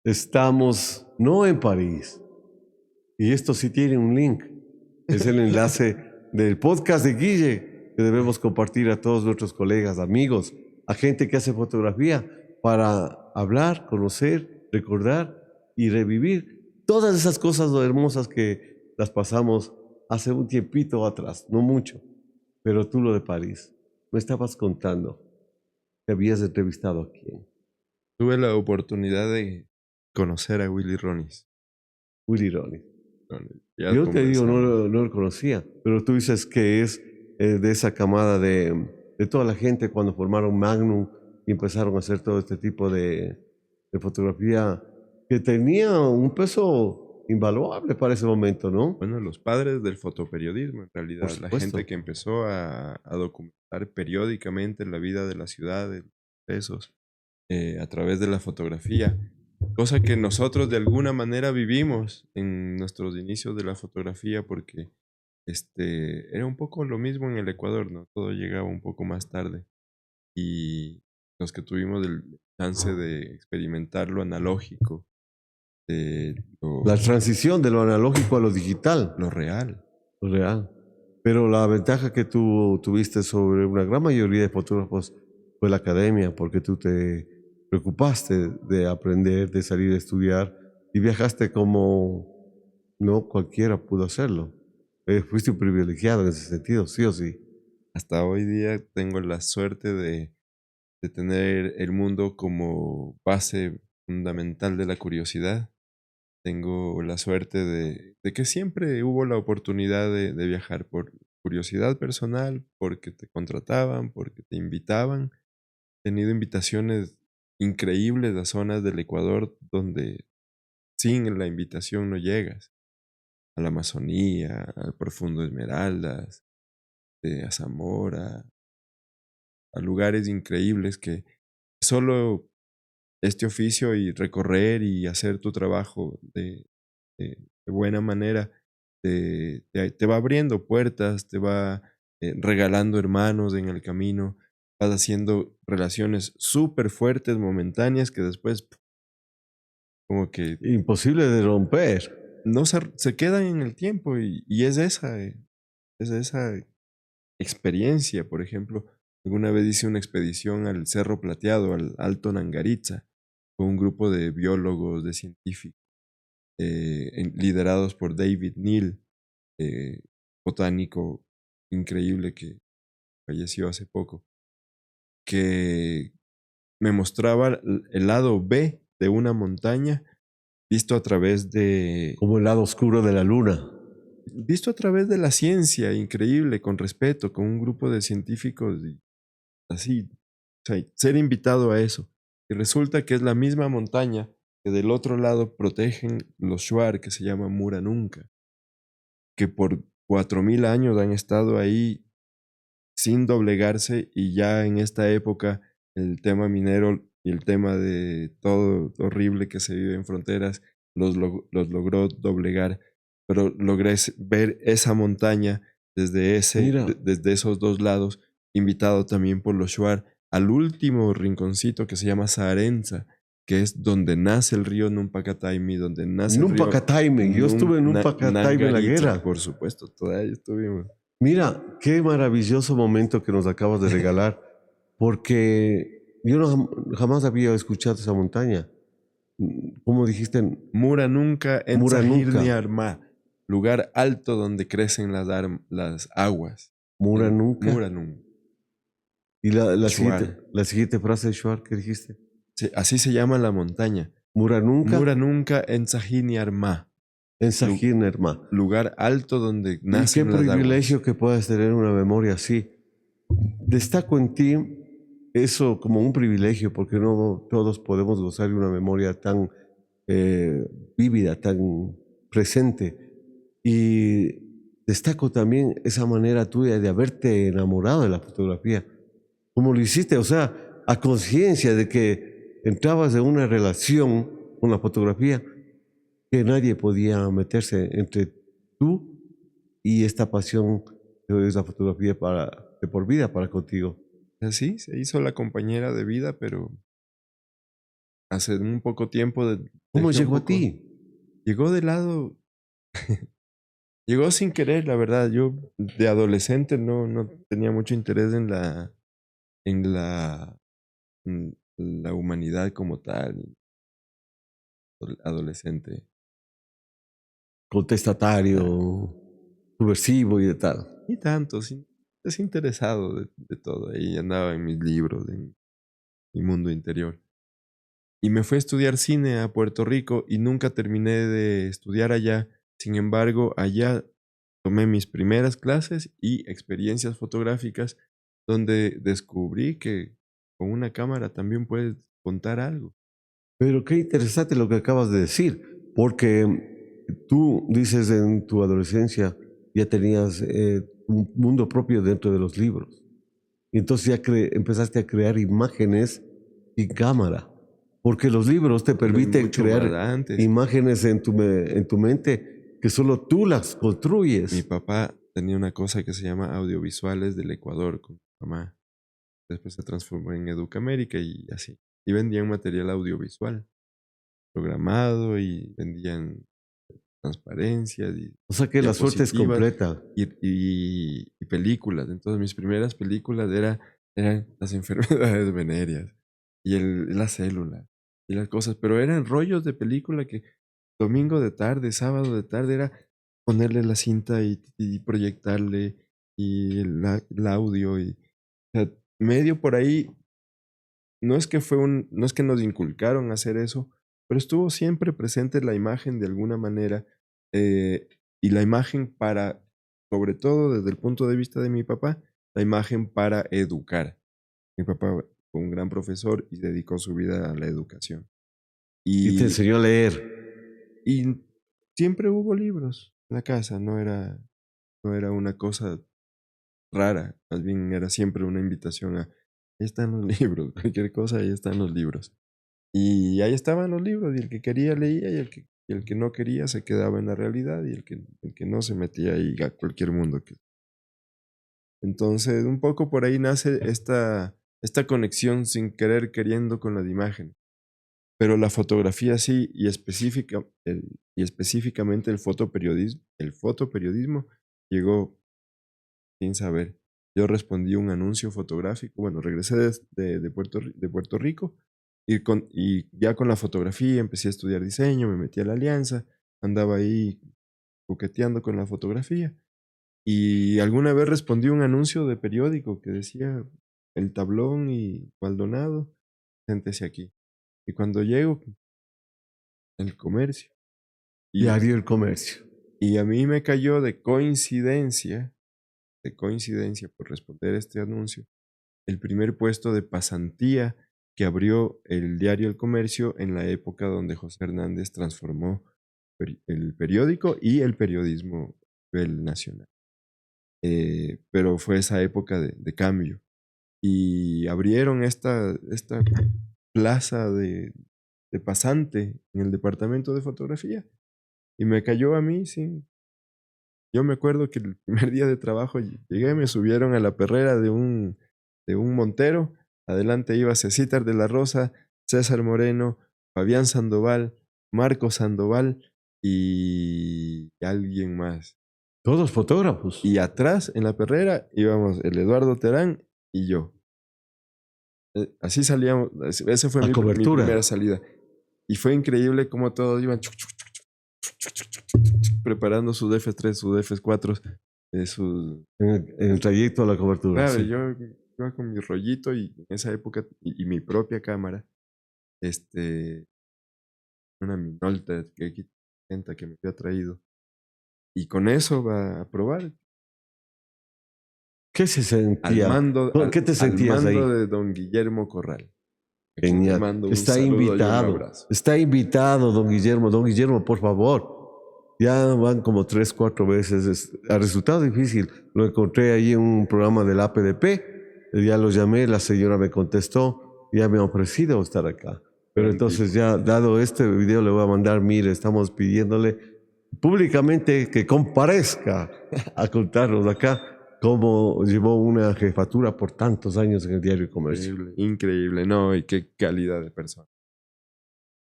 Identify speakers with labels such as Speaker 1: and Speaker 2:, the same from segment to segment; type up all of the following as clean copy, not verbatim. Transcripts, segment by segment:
Speaker 1: Estamos no en París, y esto sí tiene un link. Es el enlace del podcast de Guille que debemos compartir a todos nuestros colegas, amigos, a gente que hace fotografía para hablar, conocer, recordar y revivir todas esas cosas hermosas que las pasamos hace un tiempito atrás, no mucho, pero tú lo de París. Me estabas contando que habías entrevistado a quién.
Speaker 2: Tuve la oportunidad de conocer a Willy Ronis.
Speaker 1: Willy Ronis.
Speaker 2: Ya
Speaker 1: Yo te digo,
Speaker 2: conversamos.
Speaker 1: no lo conocía, pero tú dices que es de esa camada de toda la gente cuando formaron Magnum y empezaron a hacer todo este tipo de fotografía que tenía un peso invaluable para ese momento, ¿no?
Speaker 2: Bueno, los padres del fotoperiodismo, en
Speaker 1: Por
Speaker 2: realidad, la gente
Speaker 1: supuesto.
Speaker 2: que empezó a documentar periódicamente la vida de la ciudad, de los sucesos, a través de la fotografía, cosa que nosotros de alguna manera vivimos en nuestros inicios de la fotografía, porque era un poco lo mismo en el Ecuador, ¿no? Todo llegaba un poco más tarde y los que tuvimos el chance de experimentar lo analógico, de
Speaker 1: La transición de lo analógico a lo digital,
Speaker 2: lo real.
Speaker 1: lo real. Pero la ventaja que tú tuviste sobre una gran mayoría de fotógrafos fue la academia, porque tú te preocupaste de aprender, de salir a estudiar y viajaste como no cualquiera pudo hacerlo. Fuiste un privilegiado en ese sentido, sí o sí.
Speaker 2: Hasta hoy día tengo la suerte de tener el mundo como base fundamental de la curiosidad. Tengo la suerte de que siempre hubo la oportunidad de viajar por curiosidad personal, porque te contrataban, porque te invitaban. He tenido invitaciones increíbles a zonas del Ecuador donde sin la invitación no llegas. A la Amazonía, al Profundo Esmeraldas, a Zamora, a lugares increíbles que solo este oficio y recorrer y hacer tu trabajo de buena manera te va abriendo puertas, te va regalando hermanos en el camino, vas haciendo relaciones súper fuertes, momentáneas, que después como que
Speaker 1: Imposible de romper.
Speaker 2: no se quedan en el tiempo y es esa experiencia. Por ejemplo, alguna vez hice una expedición al Cerro Plateado, al Alto Nangaritza, con un grupo de biólogos, de científicos, liderados por David Neal, eh, botánico increíble que falleció hace poco, que me mostraba el lado B de una montaña visto a través de
Speaker 1: Como el lado oscuro de la luna.
Speaker 2: visto a través de la ciencia, increíble, con respeto, con un grupo de científicos y así, o sea, ser invitado a eso. Y resulta que es la misma montaña que del otro lado protegen los Shuar, que se llama Mura Nunca, que por 4000 años han estado ahí sin doblegarse y ya en esta época el tema minero y el tema de todo horrible que se vive en fronteras los logró doblegar, pero logré ver esa montaña
Speaker 1: Mira,
Speaker 2: desde esos dos lados, invitado también por los Shuar al último rinconcito que se llama Saarenza, que es donde nace el río Numpacataimi, donde nace el río
Speaker 1: Numpacataime. Yo estuve en Numpacataime en la
Speaker 2: Nangaritza,
Speaker 1: guerra.
Speaker 2: por supuesto, todavía estuvimos.
Speaker 1: Mira, qué maravilloso momento que nos acabas de regalar, porque yo jamás había escuchado esa montaña. ¿Cómo dijiste?
Speaker 2: Mura nunca en
Speaker 1: Mura
Speaker 2: Sahirni
Speaker 1: nunca,
Speaker 2: Arma, lugar alto donde crecen las aguas.
Speaker 1: Mura
Speaker 2: En
Speaker 1: nunca.
Speaker 2: Mura nunca.
Speaker 1: Y
Speaker 2: Shuar.
Speaker 1: la siguiente frase de Shuar, ¿qué dijiste?
Speaker 2: Así se llama la montaña.
Speaker 1: Mura nunca
Speaker 2: Mura nunca en Sahirni Arma,
Speaker 1: en Sajir Nerma.
Speaker 2: lugar alto donde
Speaker 1: Y qué
Speaker 2: nacen las aguas.
Speaker 1: privilegio que puedas tener una memoria así. Destaco en ti eso como un privilegio, porque no todos podemos gozar de una memoria tan eh, vívida, tan presente. Y destaco también esa manera tuya de haberte enamorado de la fotografía. ¿Cómo lo hiciste? O sea, a conciencia de que entrabas en una relación con la fotografía que nadie podía meterse entre tú y esta pasión que es la fotografía de por vida para contigo.
Speaker 2: Así se hizo la compañera de vida, pero hace un poco tiempo
Speaker 1: ¿Cómo
Speaker 2: dejé un
Speaker 1: llegó a
Speaker 2: poco.
Speaker 1: ti?
Speaker 2: Llegó de lado, llegó sin querer, la verdad. Yo de adolescente no tenía mucho interés en la humanidad como tal, adolescente.
Speaker 1: Contestatario,
Speaker 2: Ah,
Speaker 1: subversivo y de tal.
Speaker 2: Ni tanto, desinteresado de todo. Ahí andaba en mis libros, en mi mundo interior. Y me fui a estudiar cine a Puerto Rico y nunca terminé de estudiar allá. Sin embargo, allá tomé mis primeras clases y experiencias fotográficas donde descubrí que con una cámara también puedes contar algo.
Speaker 1: Pero qué interesante lo que acabas de decir, porque tú dices en tu adolescencia ya tenías un mundo propio dentro de los libros. Y entonces ya empezaste a crear imágenes y cámara, porque los libros te
Speaker 2: Pero
Speaker 1: permiten
Speaker 2: mucho
Speaker 1: crear
Speaker 2: más antes.
Speaker 1: imágenes en tu mente que solo tú las
Speaker 2: Mi
Speaker 1: construyes.
Speaker 2: papá tenía una cosa que se llama Audiovisuales del Ecuador con mi mamá. Después se transformó en Educamérica y así. Y vendían material audiovisual programado y vendían transparencias y
Speaker 1: O sea que la suerte es
Speaker 2: diapositivas
Speaker 1: completa.
Speaker 2: y películas. Entonces mis primeras películas eran las enfermedades venéreas y la célula y las cosas, pero eran rollos de película que domingo de tarde, sábado de tarde era ponerle la cinta y proyectarle y el audio y o sea, medio por ahí. No es que nos inculcaron a hacer eso, pero estuvo siempre presente la imagen de alguna manera, eh, y la imagen para, sobre todo desde el punto de vista de mi papá, la imagen para educar. Mi papá fue un gran profesor y dedicó su vida a la educación.
Speaker 1: Y te
Speaker 2: Y,
Speaker 1: enseñó a leer.
Speaker 2: y siempre hubo libros en la casa, no era una cosa rara, más bien era siempre una invitación a, ahí están los libros, cualquier cosa, ahí están los libros. Y ahí estaban los libros, y el que quería leía, y el que no quería se quedaba en la realidad, y el que no se metía ahí a cualquier mundo. Entonces, un poco por ahí nace esta conexión sin querer queriendo con las imágenes. Pero la fotografía sí, y específicamente el fotoperiodismo llegó sin saber. Yo respondí un anuncio fotográfico, bueno, regresé de Puerto Rico y ya con la fotografía empecé a estudiar diseño, me metí a la Alianza, andaba ahí coqueteando con la fotografía y alguna vez respondí un anuncio de periódico que decía El Tablón y Maldonado, siéntese aquí. Y cuando llego, el comercio. Y,
Speaker 1: Diario El Comercio.
Speaker 2: y a mí me cayó de coincidencia por responder este anuncio el primer puesto de pasantía que abrió el diario El Comercio en la época donde José Hernández transformó el periódico y el periodismo a nivel nacional. Pero fue esa época de cambio. Y abrieron esta plaza de pasante en el departamento de fotografía. Y me cayó a mí, sí. Yo me acuerdo que el primer día de trabajo llegué, me subieron a la perrera de un montero. Adelante iba Cecitar de la Rosa, César Moreno, Fabián Sandoval, Marco Sandoval y alguien más.
Speaker 1: Todos fotógrafos.
Speaker 2: Y atrás, en la perrera, íbamos el Eduardo Terán y yo. Así salíamos, esa fue
Speaker 1: A
Speaker 2: mi
Speaker 1: cobertura.
Speaker 2: primera salida. Y fue increíble cómo todos iban preparando sus F3, sus F4, sus...
Speaker 1: En el trayecto a la cobertura,
Speaker 2: Claro,
Speaker 1: sí.
Speaker 2: yo iba con mi rollito y en esa época, y mi propia cámara, una Minolta X60 que me había traído. Y con eso va a probar.
Speaker 1: ¿Qué se sentía? ¿Qué te
Speaker 2: Al
Speaker 1: sentías ahí?
Speaker 2: mando de don Guillermo Corral, a quien le
Speaker 1: Genial.
Speaker 2: mando un
Speaker 1: Está
Speaker 2: saludo y un
Speaker 1: invitado.
Speaker 2: abrazo.
Speaker 1: Está invitado, don Guillermo. Don Guillermo, por favor. Ya van como 3, 4 veces. Ha resultado difícil. Lo encontré ahí en un programa del APDP. Ya lo llamé, la señora me contestó. Ya me ha ofrecido estar acá. Pero
Speaker 2: Buen
Speaker 1: entonces
Speaker 2: tipo.
Speaker 1: ya dado este video le voy a mandar, mire, estamos pidiéndole públicamente que comparezca a contarnos acá cómo llevó una jefatura por tantos años en el diario El Comercio.
Speaker 2: Increíble, increíble. No, y qué calidad de persona.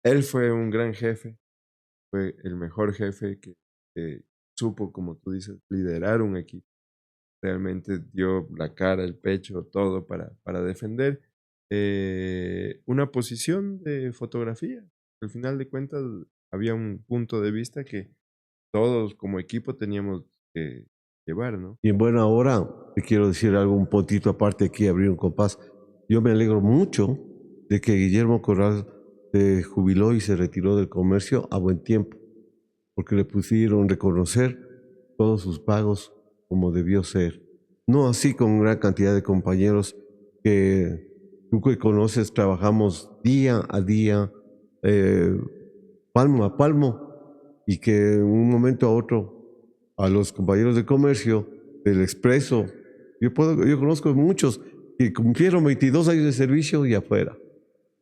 Speaker 2: Él fue un gran jefe, fue el mejor jefe que supo, como tú dices, liderar un equipo. Realmente dio la cara, el pecho, todo para defender una posición de fotografía. Al final de cuentas, había un punto de vista que todos como equipo teníamos que llevar, ¿no?
Speaker 1: Y en buena hora, te quiero decir algo un poquito aparte aquí, abrir un compás. Yo me alegro mucho de que Guillermo Corral se jubiló y se retiró del comercio a buen tiempo, porque le pusieron reconocer todos sus pagos como debió ser. No así con gran cantidad de compañeros que tú que conoces, trabajamos día a día, eh, palmo a palmo, y que en un momento a otro a los compañeros de comercio del Expreso, yo conozco muchos que cumplieron 22 años de servicio y afuera.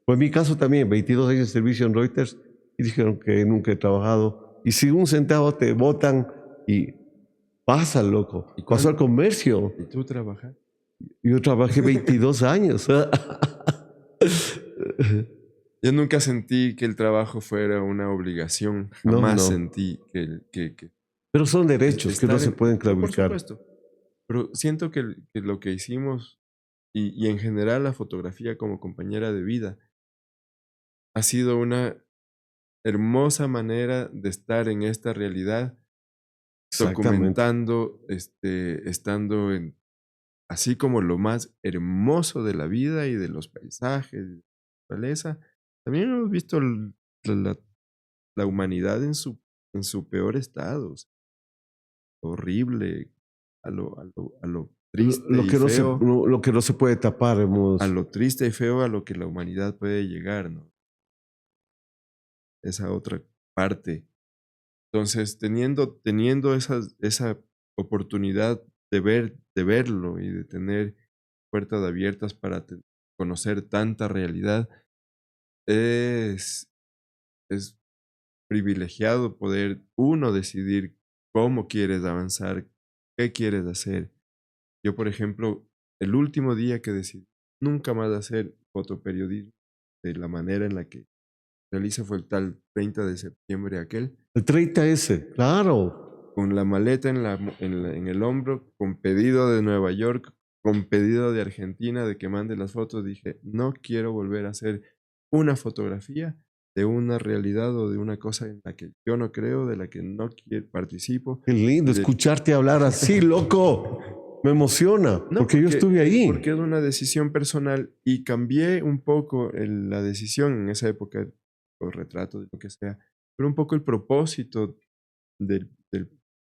Speaker 1: Fue mi caso también, 22 años de servicio en Reuters y dijeron que nunca he trabajado. Y si un centavo te botan y pasa, loco.
Speaker 2: ¿Y
Speaker 1: Pasó al
Speaker 2: cuándo?
Speaker 1: comercio.
Speaker 2: ¿Y tú trabajas?
Speaker 1: Yo trabajé 22 años.
Speaker 2: Yo nunca sentí que el trabajo fuera una obligación,
Speaker 1: No,
Speaker 2: jamás
Speaker 1: no.
Speaker 2: sentí que
Speaker 1: Pero son derechos que no
Speaker 2: estar
Speaker 1: se
Speaker 2: en...
Speaker 1: pueden
Speaker 2: No, por
Speaker 1: claudicar.
Speaker 2: supuesto, pero siento que lo que hicimos y en general la fotografía como compañera de vida ha sido una hermosa manera de estar en esta realidad,
Speaker 1: Exactamente.
Speaker 2: documentando, estando en, así como lo más hermoso de la vida y de los paisajes, de la naturaleza, también hemos visto la, la humanidad en su peor estado, o sea, horrible, a lo triste y feo,
Speaker 1: Lo que no se puede tapar,
Speaker 2: a
Speaker 1: hemos.
Speaker 2: lo triste y feo a lo que la humanidad puede llegar, ¿no? Esa otra parte. Entonces, teniendo esa oportunidad de verlo y de tener puertas abiertas para conocer tanta realidad, es, es privilegiado poder uno decidir cómo quieres avanzar, qué quieres hacer. Yo, por ejemplo, el último día que decidí nunca más hacer fotoperiodismo de la manera en la que realiza fue el tal 30 de septiembre aquel,
Speaker 1: El 30S, claro.
Speaker 2: con la maleta en el hombro, con pedido de Nueva York, con pedido de Argentina de que mande las fotos, dije, no quiero volver a hacer una fotografía de una realidad o de una cosa en la que yo no creo, de la que no participo.
Speaker 1: Qué lindo
Speaker 2: Y de...
Speaker 1: escucharte hablar así, loco. Me emociona,
Speaker 2: No,
Speaker 1: porque yo estuve
Speaker 2: porque es
Speaker 1: ahí.
Speaker 2: una decisión personal y cambié un poco la decisión en esa época, o retrato, de lo que sea, pero un poco el propósito del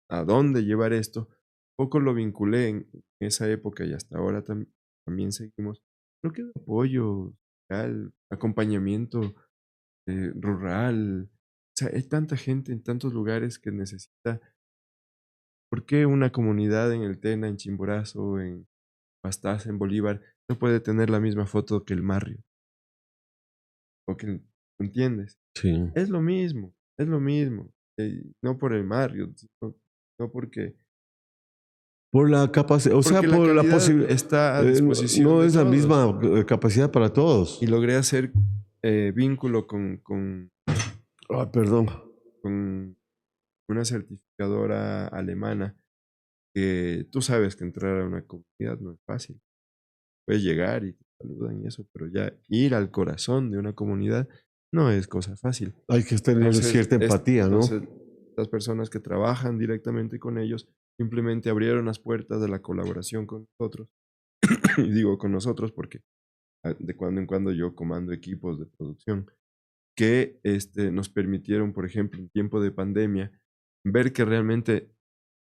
Speaker 2: a dónde llevar esto, poco lo vinculé en esa época y hasta ahora también seguimos. Creo que el apoyo social, acompañamiento rural, o sea, hay tanta gente en tantos lugares que necesita. ¿Por qué una comunidad en el Tena, en Chimborazo, en Pastaza, en Bolívar, no puede tener la misma foto que el Marrio? ¿O que, entiendes?
Speaker 1: Sí.
Speaker 2: Es lo mismo. No por el Marrio, no porque
Speaker 1: Por la capacidad, o sea,
Speaker 2: porque la
Speaker 1: por la
Speaker 2: calidad
Speaker 1: posibilidad.
Speaker 2: está a disposición
Speaker 1: No
Speaker 2: de
Speaker 1: es la
Speaker 2: todos.
Speaker 1: misma capacidad para
Speaker 2: Y
Speaker 1: todos.
Speaker 2: logré hacer vínculo
Speaker 1: Ah, perdón.
Speaker 2: con una certificadora alemana que tú sabes que entrar a una comunidad no es fácil. Puedes llegar y te saludan y eso, pero ya ir al corazón de una comunidad no es cosa fácil.
Speaker 1: Hay que tener
Speaker 2: Entonces,
Speaker 1: cierta empatía, ¿no?
Speaker 2: entonces las personas que trabajan directamente con ellos simplemente abrieron las puertas de la colaboración con nosotros. Y digo con nosotros porque de cuando en cuando yo comando equipos de producción que nos permitieron, por ejemplo, en tiempo de pandemia, ver que realmente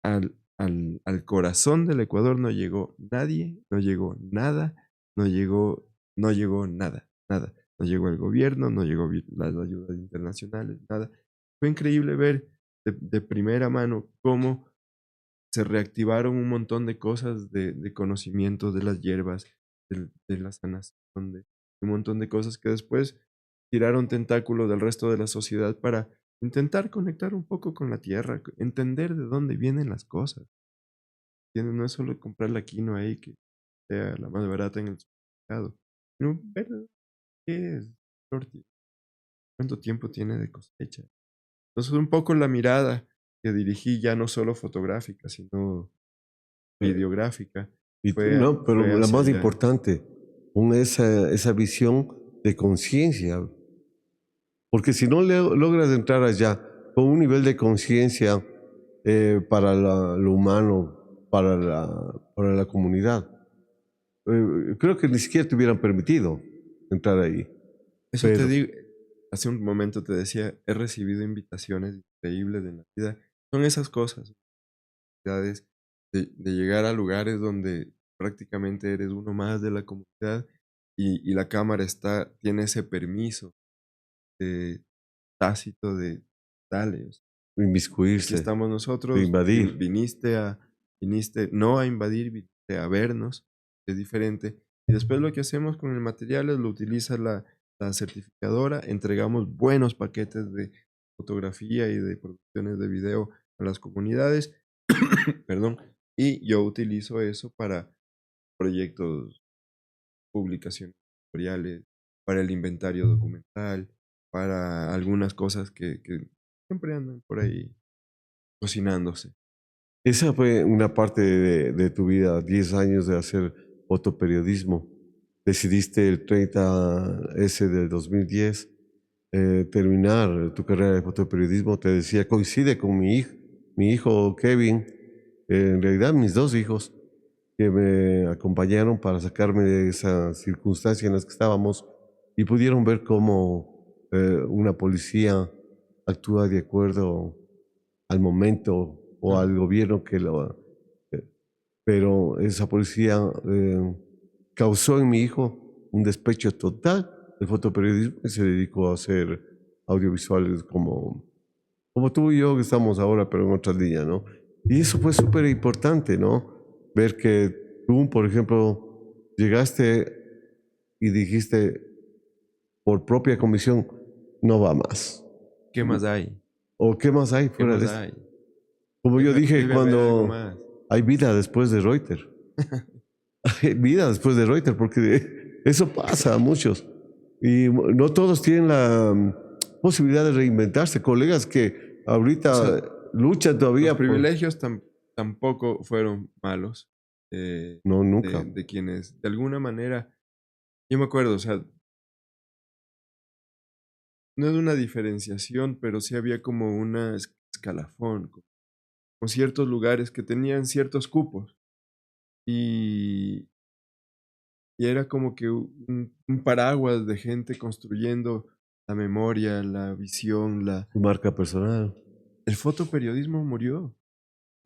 Speaker 2: al corazón del Ecuador no llegó nadie, no llegó nada, no llegó nada, nada. No llegó el gobierno, no llegó las ayudas internacionales, nada. Fue increíble ver de primera mano cómo se reactivaron un montón de cosas de conocimientos de las hierbas, de la sanación, de un montón de cosas que después tiraron tentáculos del resto de la sociedad para intentar conectar un poco con la tierra, entender de dónde vienen las cosas. ¿Entiendes? No es solo comprar la quinoa ahí que sea la más barata en el supermercado, sino ver qué es tortilla. ¿Cuánto tiempo tiene de cosecha? Entonces, un poco la mirada que dirigí, ya no solo fotográfica, sino
Speaker 1: Eh,
Speaker 2: videográfica,
Speaker 1: Y no,
Speaker 2: fue
Speaker 1: pero la
Speaker 2: hacia
Speaker 1: más
Speaker 2: allá.
Speaker 1: importante, con esa visión de conciencia, porque si no logras entrar allá con un nivel de conciencia para lo humano, para la comunidad, creo que ni siquiera te hubieran permitido entrar ahí.
Speaker 2: Eso te
Speaker 1: Pero
Speaker 2: digo, hace un momento te decía, he recibido invitaciones increíbles de la vida. Son esas cosas, oportunidades de llegar a lugares donde prácticamente eres uno más de la comunidad y la cámara tiene ese permiso de tácito de dale, o sea, aquí
Speaker 1: inmiscuirse,
Speaker 2: estamos
Speaker 1: de
Speaker 2: nosotros,
Speaker 1: invadir.
Speaker 2: viniste no a invadir, viniste a vernos, es diferente. Y después lo que hacemos con el material es lo utiliza la certificadora, entregamos buenos paquetes de fotografía y de producciones de video a las comunidades, perdón, y yo utilizo eso para proyectos, publicaciones editoriales, para el inventario documental, para algunas cosas que siempre andan por ahí cocinándose.
Speaker 1: Esa fue una parte de tu vida, 10 años de hacer fotoperiodismo. Decidiste el 30S del 2010 terminar tu carrera de fotoperiodismo. Te decía, coincide con mi hijo Kevin, en realidad mis dos hijos, que me acompañaron para sacarme de esa circunstancia en la que estábamos y pudieron ver cómo una policía actúa de acuerdo al momento o
Speaker 2: Ujú.
Speaker 1: al gobierno eh, pero esa policía causó en mi hijo un despecho total del fotoperiodismo y se dedicó a hacer audiovisuales como tú y yo que estamos ahora, pero en otra línea, ¿no? Y eso fue súper importante, ¿no? Ver que tú, por ejemplo, llegaste y dijiste por propia comisión, no va más.
Speaker 2: ¿Qué más hay?
Speaker 1: ¿O qué más hay
Speaker 2: ¿Qué
Speaker 1: fuera de
Speaker 2: más
Speaker 1: esto?
Speaker 2: hay?
Speaker 1: Como yo dije,
Speaker 2: Debe haber algo
Speaker 1: cuando
Speaker 2: más.
Speaker 1: hay vida después de Reuters. Hay vida después de Reuters, porque eso pasa a muchos. Y no todos tienen la posibilidad de reinventarse. Colegas que
Speaker 2: O sea,
Speaker 1: ahorita luchan
Speaker 2: los
Speaker 1: todavía por...
Speaker 2: privilegios tampoco fueron malos
Speaker 1: No, nunca.
Speaker 2: de quienes, de alguna manera, yo me acuerdo, o sea, no es una diferenciación, pero sí había como una escalafón, como ciertos lugares que tenían ciertos cupos y, y era como que un paraguas de gente construyendo la memoria, la visión,
Speaker 1: Su marca personal.
Speaker 2: el fotoperiodismo murió,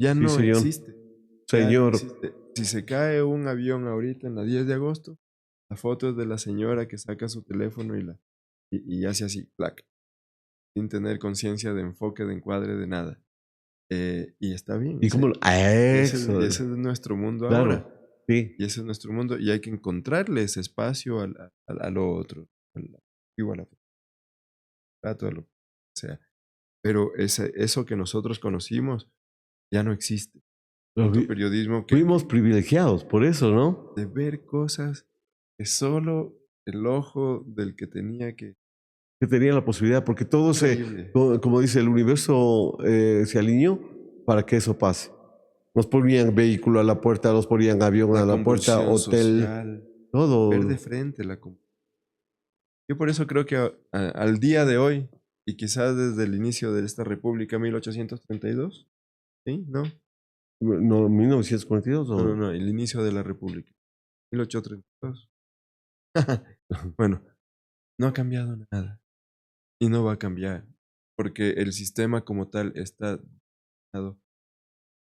Speaker 2: ya
Speaker 1: Sí,
Speaker 2: no
Speaker 1: señor.
Speaker 2: existe, ya no
Speaker 1: Señor.
Speaker 2: existe. Si se cae un avión ahorita en la 10 de agosto, la foto es de la señora que saca su teléfono y hace así, plac, sin tener conciencia de enfoque, de encuadre, de nada. Y está bien,
Speaker 1: ¿Y cómo? Eso.
Speaker 2: y ese es nuestro mundo ahora.
Speaker 1: Claro. Sí.
Speaker 2: Y ese es nuestro mundo. Y hay que encontrarle ese espacio a lo otro, digo, a la foto, a lo que sea. Pero eso que nosotros conocimos ya no existe.
Speaker 1: Lo vi-
Speaker 2: Fotoperiodismo
Speaker 1: Fuimos privilegiados por eso, ¿no?
Speaker 2: de ver cosas que solo el ojo del que tenía que...
Speaker 1: Que tenía la posibilidad, porque todo
Speaker 2: Increíble.
Speaker 1: como dice, el universo se alineó para que eso pase. Nos ponían vehículo a la puerta, nos ponían avión a
Speaker 2: La
Speaker 1: la puerta,
Speaker 2: convulsión
Speaker 1: hotel,
Speaker 2: social, ver de
Speaker 1: todo.
Speaker 2: frente Yo por eso creo que al día de hoy, y quizás desde el inicio de esta república, 1832, ¿sí? ¿No?
Speaker 1: No, 1942
Speaker 2: No, no,
Speaker 1: o...
Speaker 2: no, el inicio de la república, 1832. Bueno, no ha cambiado nada y no va a cambiar, porque el sistema como tal está dado,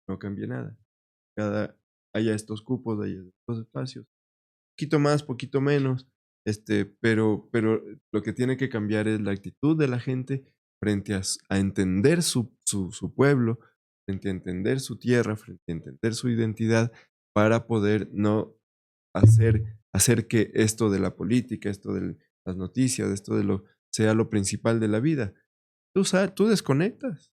Speaker 2: no cambia nada. Haya estos cupos, haya estos espacios, poquito más, poquito menos, pero lo que tiene que cambiar es la actitud de la gente frente a entender su pueblo, frente a entender su tierra, frente a entender su identidad, para poder no hacer que esto de la política, esto de las noticias, esto sea lo principal de la vida. Tú desconectas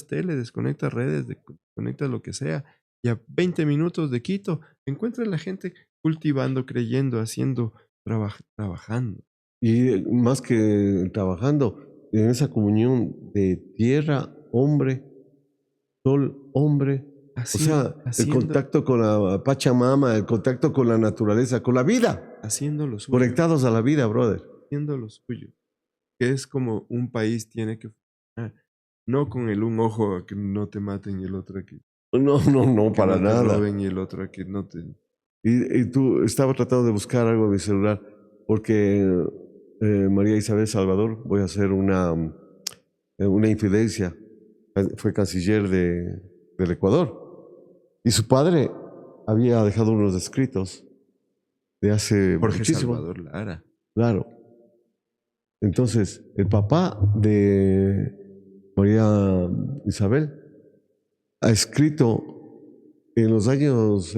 Speaker 2: tele, desconectas redes, desconectas lo que sea, y a 20 minutos de Quito encuentras la gente cultivando, creyendo, haciendo, trabajando.
Speaker 1: Y más que trabajando, en esa comunión de tierra, hombre, sol, hombre, o
Speaker 2: Haciendo,
Speaker 1: sea, el
Speaker 2: haciendo,
Speaker 1: contacto con la Pachamama, el contacto con la naturaleza, con la vida,
Speaker 2: haciendo lo suyo,
Speaker 1: conectados a la vida, brother.
Speaker 2: haciendo lo suyo. Que es como un país tiene que funcionar. No con el un ojo a que no te maten y el otro a
Speaker 1: No, no, no,
Speaker 2: que
Speaker 1: para
Speaker 2: no te
Speaker 1: nada.
Speaker 2: roben y el otro a que no te...
Speaker 1: Y tú estaba tratando de buscar algo en mi celular porque María Isabel Salvador, voy a hacer una infidencia. Fue canciller del Ecuador. Y su padre había dejado unos escritos de hace
Speaker 2: Jorge
Speaker 1: muchísimo.
Speaker 2: Salvador Lara.
Speaker 1: Claro. Entonces, el papá de María Isabel ha escrito en los años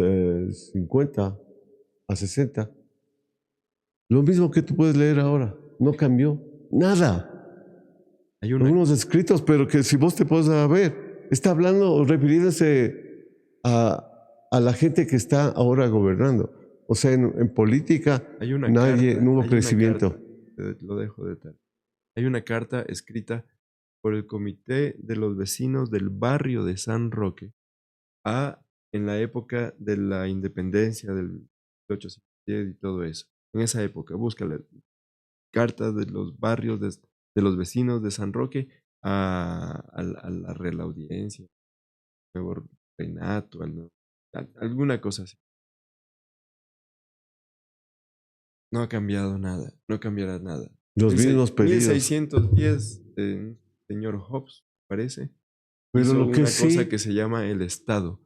Speaker 1: 50 a 60 lo mismo que tú puedes leer ahora. No cambió nada.
Speaker 2: Hay una,
Speaker 1: Unos escritos, pero que si vos te puedes ver, está hablando, refiriéndose a la gente que está ahora gobernando. O sea, en política
Speaker 2: hay una
Speaker 1: nadie,
Speaker 2: carta,
Speaker 1: no hubo
Speaker 2: hay una
Speaker 1: crecimiento.
Speaker 2: carta, lo dejo de tal. Hay una carta escrita por el Comité de los Vecinos del Barrio de San Roque en la época de la independencia del 1810 y todo eso. En esa época, búscala. Cartas de los barrios de los vecinos de San Roque a la Real Audiencia, al nuevo reinato, alguna cosa así. No ha cambiado nada, no cambiará nada.
Speaker 1: Los mismos pedidos.
Speaker 2: 1610, señor Hobbes, parece,
Speaker 1: Pero
Speaker 2: hizo
Speaker 1: lo que
Speaker 2: una cosa que
Speaker 1: sí,
Speaker 2: se llama el Estado,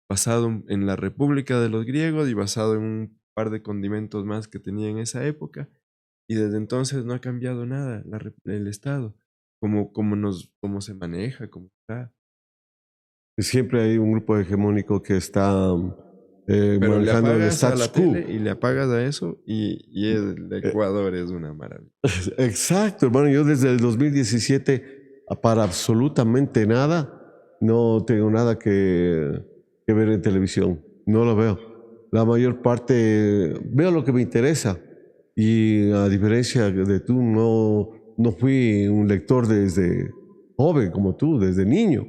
Speaker 2: basado en la República de los griegos y basado en un par de condimentos más que tenía en esa época. Y desde entonces no ha cambiado nada el Estado, cómo se maneja, cómo está.
Speaker 1: siempre hay un grupo hegemónico que está
Speaker 2: Pero le
Speaker 1: manejando el
Speaker 2: apagas a
Speaker 1: status
Speaker 2: la
Speaker 1: quo.
Speaker 2: tele y le apagas a eso y el
Speaker 1: Eh,
Speaker 2: Ecuador es una maravilla.
Speaker 1: Exacto, hermano. Yo desde el 2017, para absolutamente nada, no tengo nada que ver en televisión. No lo veo. La mayor parte, veo lo que me interesa. Y a diferencia de tú, no fui un lector desde joven como tú, desde niño.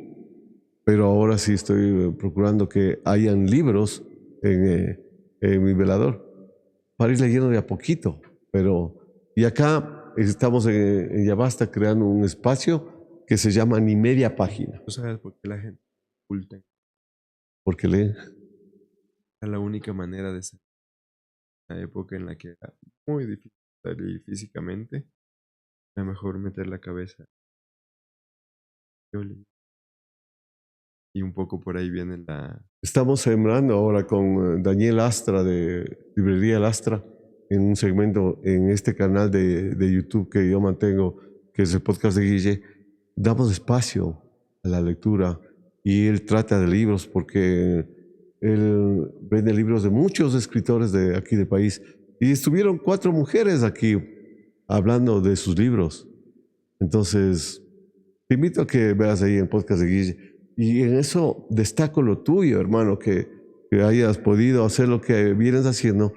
Speaker 1: Pero ahora sí estoy procurando que hayan libros en mi velador para ir leyendo de a poquito. Y acá estamos en Yabasta creando un espacio que se llama Ni Media Página,
Speaker 2: ¿Tú sabes por qué la gente oculta?
Speaker 1: porque lee.
Speaker 2: Era la única manera de ser. La época en la que era muy difícil salir físicamente, era mejor meter la cabeza. Yo leí. Y un poco por ahí viene
Speaker 1: Estamos sembrando ahora con Daniel Astra de Librería El Astra en un segmento en este canal de YouTube que yo mantengo, que es el podcast de Guille. Damos espacio a la lectura y él trata de libros porque él vende libros de muchos escritores de aquí del país. Y estuvieron 4 mujeres aquí hablando de sus libros. Entonces, te invito a que veas ahí el podcast de Guille. Y en eso destaco lo tuyo, hermano, que hayas podido hacer lo que vienes haciendo,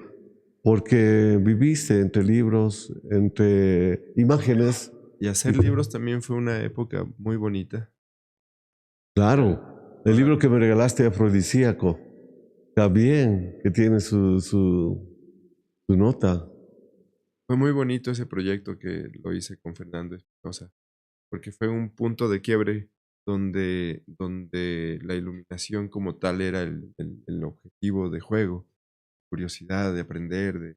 Speaker 1: porque viviste entre libros, entre imágenes.
Speaker 2: Y hacer libros también fue una época muy bonita.
Speaker 1: Claro, el
Speaker 2: Ahora,
Speaker 1: libro que me regalaste, Afrodisíaco, también, que tiene su nota.
Speaker 2: fue muy bonito ese proyecto que lo hice con Fernando Espinosa, porque fue un punto de quiebre donde la iluminación como tal era el objetivo de juego, curiosidad de aprender, de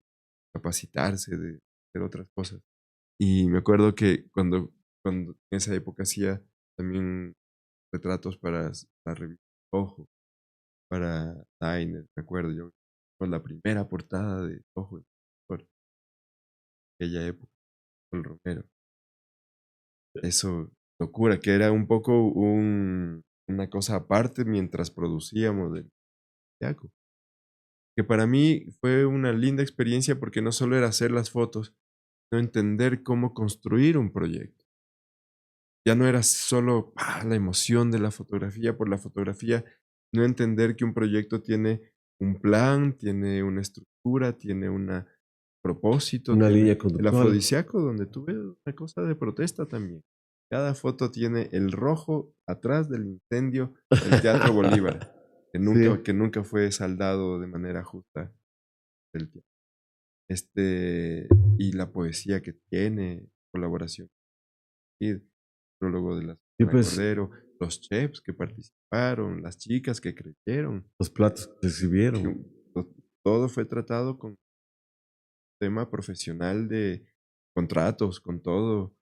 Speaker 2: capacitarse, de hacer otras cosas. Y me acuerdo que cuando en esa época hacía también retratos para la revista Ojo, para Diner, me acuerdo yo, con la primera portada de Ojo, por aquella época, con Romero. Eso, locura, que era un poco una cosa aparte mientras producíamos el Yaco. Que para mí fue una linda experiencia porque no solo era hacer las fotos, sino entender cómo construir un proyecto. Ya no era solo la emoción de la fotografía por la fotografía, no entender que un proyecto tiene un plan, tiene una estructura, tiene propósito,
Speaker 1: Una
Speaker 2: tiene
Speaker 1: línea
Speaker 2: el
Speaker 1: conductual.
Speaker 2: afrodisíaco, donde tuve una cosa de protesta también. Cada foto tiene el rojo atrás del incendio del Teatro Bolívar,
Speaker 1: Sí.
Speaker 2: que nunca fue saldado de manera justa del tiempo. Y la poesía que tiene, colaboración, el prólogo de la
Speaker 1: Y
Speaker 2: Susana
Speaker 1: pues
Speaker 2: Cordero, los chefs que participaron, las chicas que creyeron.
Speaker 1: los platos que se sirvieron.
Speaker 2: Todo fue tratado con tema profesional de contratos, con todo.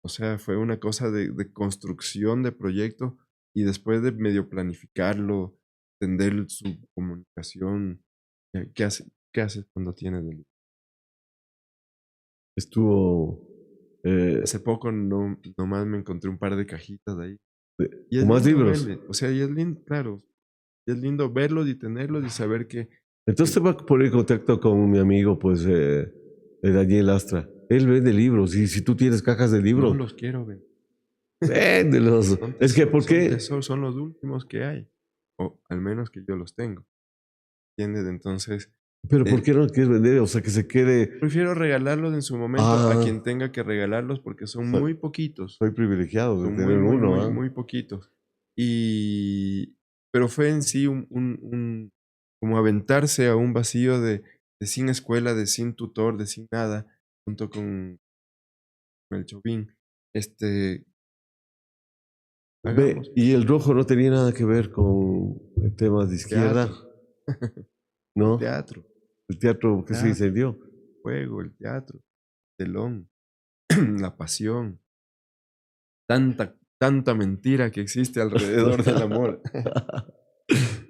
Speaker 2: O sea, fue una cosa de construcción de proyecto y después de medio planificarlo, entender su comunicación. ¿Qué haces cuando tienes delito?
Speaker 1: Estuvo
Speaker 2: Hace poco nomás me encontré un par de cajitas ahí. Y es
Speaker 1: con más
Speaker 2: lindo
Speaker 1: libros.
Speaker 2: verle. O sea, y es lindo, claro. Y es lindo verlos y tenerlos y saber que
Speaker 1: Entonces te voy a poner en contacto con mi amigo, pues, Daniel Astra. Él vende libros y si tú tienes cajas de
Speaker 2: no
Speaker 1: libros,
Speaker 2: los quiero ver.
Speaker 1: véndelos. Es que, ¿por qué?
Speaker 2: Son los últimos que hay. O al menos que yo los tengo. ¿Entiendes? Entonces,
Speaker 1: Pero ¿por
Speaker 2: eh,
Speaker 1: qué no los quieres vender? O sea, que se quede.
Speaker 2: prefiero regalarlos en su momento a
Speaker 1: Ah,
Speaker 2: quien tenga que regalarlos porque son
Speaker 1: soy,
Speaker 2: muy poquitos.
Speaker 1: soy privilegiado de
Speaker 2: Son
Speaker 1: tener uno, ¿ah?
Speaker 2: muy poquitos. Pero fue en sí como aventarse a un vacío de sin escuela, de sin tutor, de sin nada, junto con el Chovín.
Speaker 1: Ve,
Speaker 2: Hagamos
Speaker 1: y el rojo no tenía nada que ver con temas de izquierda,
Speaker 2: teatro, el
Speaker 1: ¿no?
Speaker 2: teatro,
Speaker 1: El teatro que se
Speaker 2: teatro,
Speaker 1: incendió.
Speaker 2: juego, el teatro, telón, la pasión, tanta mentira que existe alrededor del amor.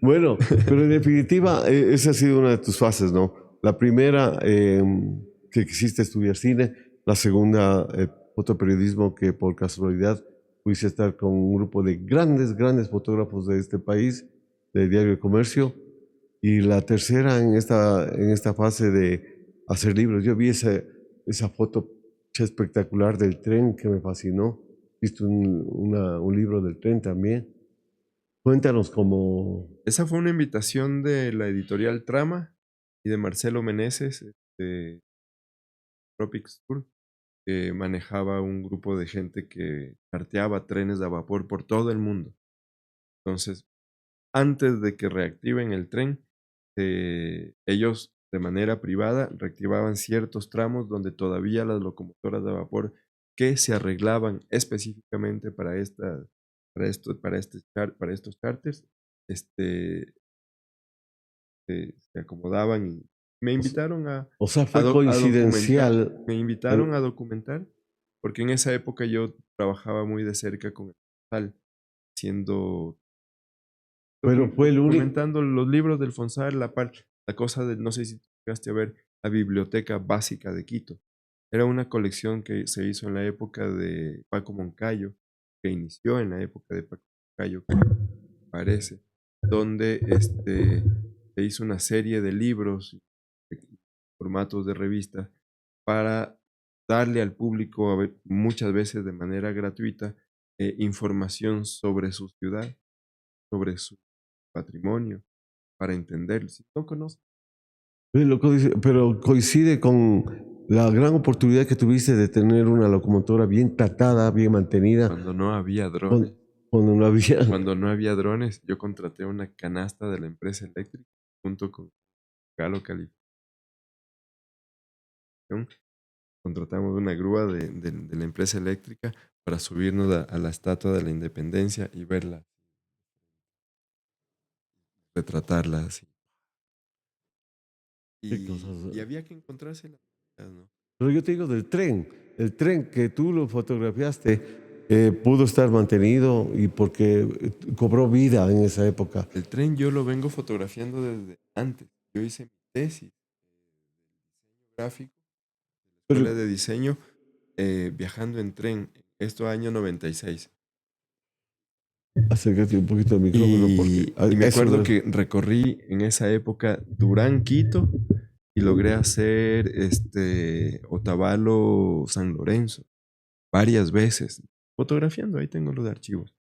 Speaker 1: Bueno, pero en definitiva, esa ha sido una de tus fases, ¿no? La primera, que quisiste estudiar cine. La segunda, fotoperiodismo, que por casualidad pudiste estar con un grupo de grandes, grandes fotógrafos de este país, de Diario de Comercio. Y la tercera, en esta fase de hacer libros. Yo vi esa foto espectacular del tren que me fascinó. Viste un libro del tren también. Cuéntanos cómo.
Speaker 2: Esa fue una invitación de la editorial Trama y de Marcelo Meneses, de Tropics Tour, que manejaba un grupo de gente que arteaba trenes a vapor por todo el mundo. Entonces, antes de que reactiven el tren, ellos de manera privada reactivaban ciertos tramos donde todavía las locomotoras de vapor que se arreglaban específicamente para estos charters, se acomodaban y me
Speaker 1: O s-
Speaker 2: invitaron
Speaker 1: o sea,
Speaker 2: a
Speaker 1: fue
Speaker 2: documentar.
Speaker 1: coincidencial.
Speaker 2: Me invitaron a documentar porque en esa época yo trabajaba muy de cerca con el Fonsal, siendo
Speaker 1: Pero fue el único.
Speaker 2: documentando los libros del Fonsal, la cosa de, no sé si llegaste a ver, la Biblioteca Básica de Quito. Era una colección que se hizo en la época de Paco Moncayo, que inició en la época de Paco Moncayo, parece, donde se hizo una serie de libros, formatos de revista, para darle al público, muchas veces de manera gratuita, información sobre su ciudad, sobre su patrimonio, para entenderlo. Si no conoces
Speaker 1: Pero coincide con la gran oportunidad que tuviste de tener una locomotora bien tratada, bien mantenida,
Speaker 2: cuando no había drones,
Speaker 1: cuando, cuando no había.
Speaker 2: cuando no había drones, yo contraté una canasta de la empresa eléctrica junto con Galo California. Contratamos una grúa de la empresa eléctrica para subirnos a la Estatua de la Independencia y verla, retratarla así.
Speaker 1: Qué cosas.
Speaker 2: Y había que encontrarse la oportunidad, ¿no?
Speaker 1: Pero yo te digo del tren. El tren que tú lo fotografiaste pudo estar mantenido y porque cobró vida en esa época.
Speaker 2: El tren yo lo vengo fotografiando desde antes. Yo hice mi tesis de diseño gráfico en la
Speaker 1: Pero
Speaker 2: escuela de diseño, viajando en tren, esto año 96.
Speaker 1: acércate un poquito al micrófono porque
Speaker 2: Y me
Speaker 1: eso
Speaker 2: acuerdo
Speaker 1: no.
Speaker 2: que recorrí en esa época Durán, Quito, y logré hacer Otavalo, San Lorenzo, varias veces, fotografiando, ahí tengo los archivos.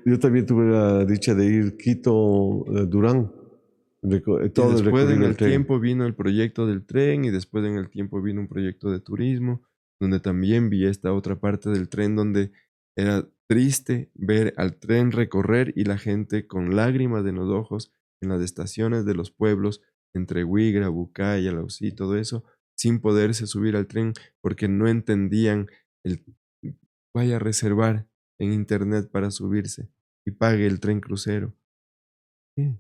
Speaker 1: Yo también tuve la dicha de ir Quito, Durán. todo el
Speaker 2: después
Speaker 1: recorrido
Speaker 2: en
Speaker 1: del
Speaker 2: el
Speaker 1: tren.
Speaker 2: tiempo vino el proyecto del tren y después en el tiempo vino un proyecto de turismo, donde también vi esta otra parte del tren donde era triste ver al tren recorrer y la gente con lágrimas en los ojos en las estaciones de los pueblos, entre Huigra, Bucay, Alausí, todo eso, sin poderse subir al tren porque no entendían el vaya a reservar en internet para subirse y pague el tren crucero. ¿Qué?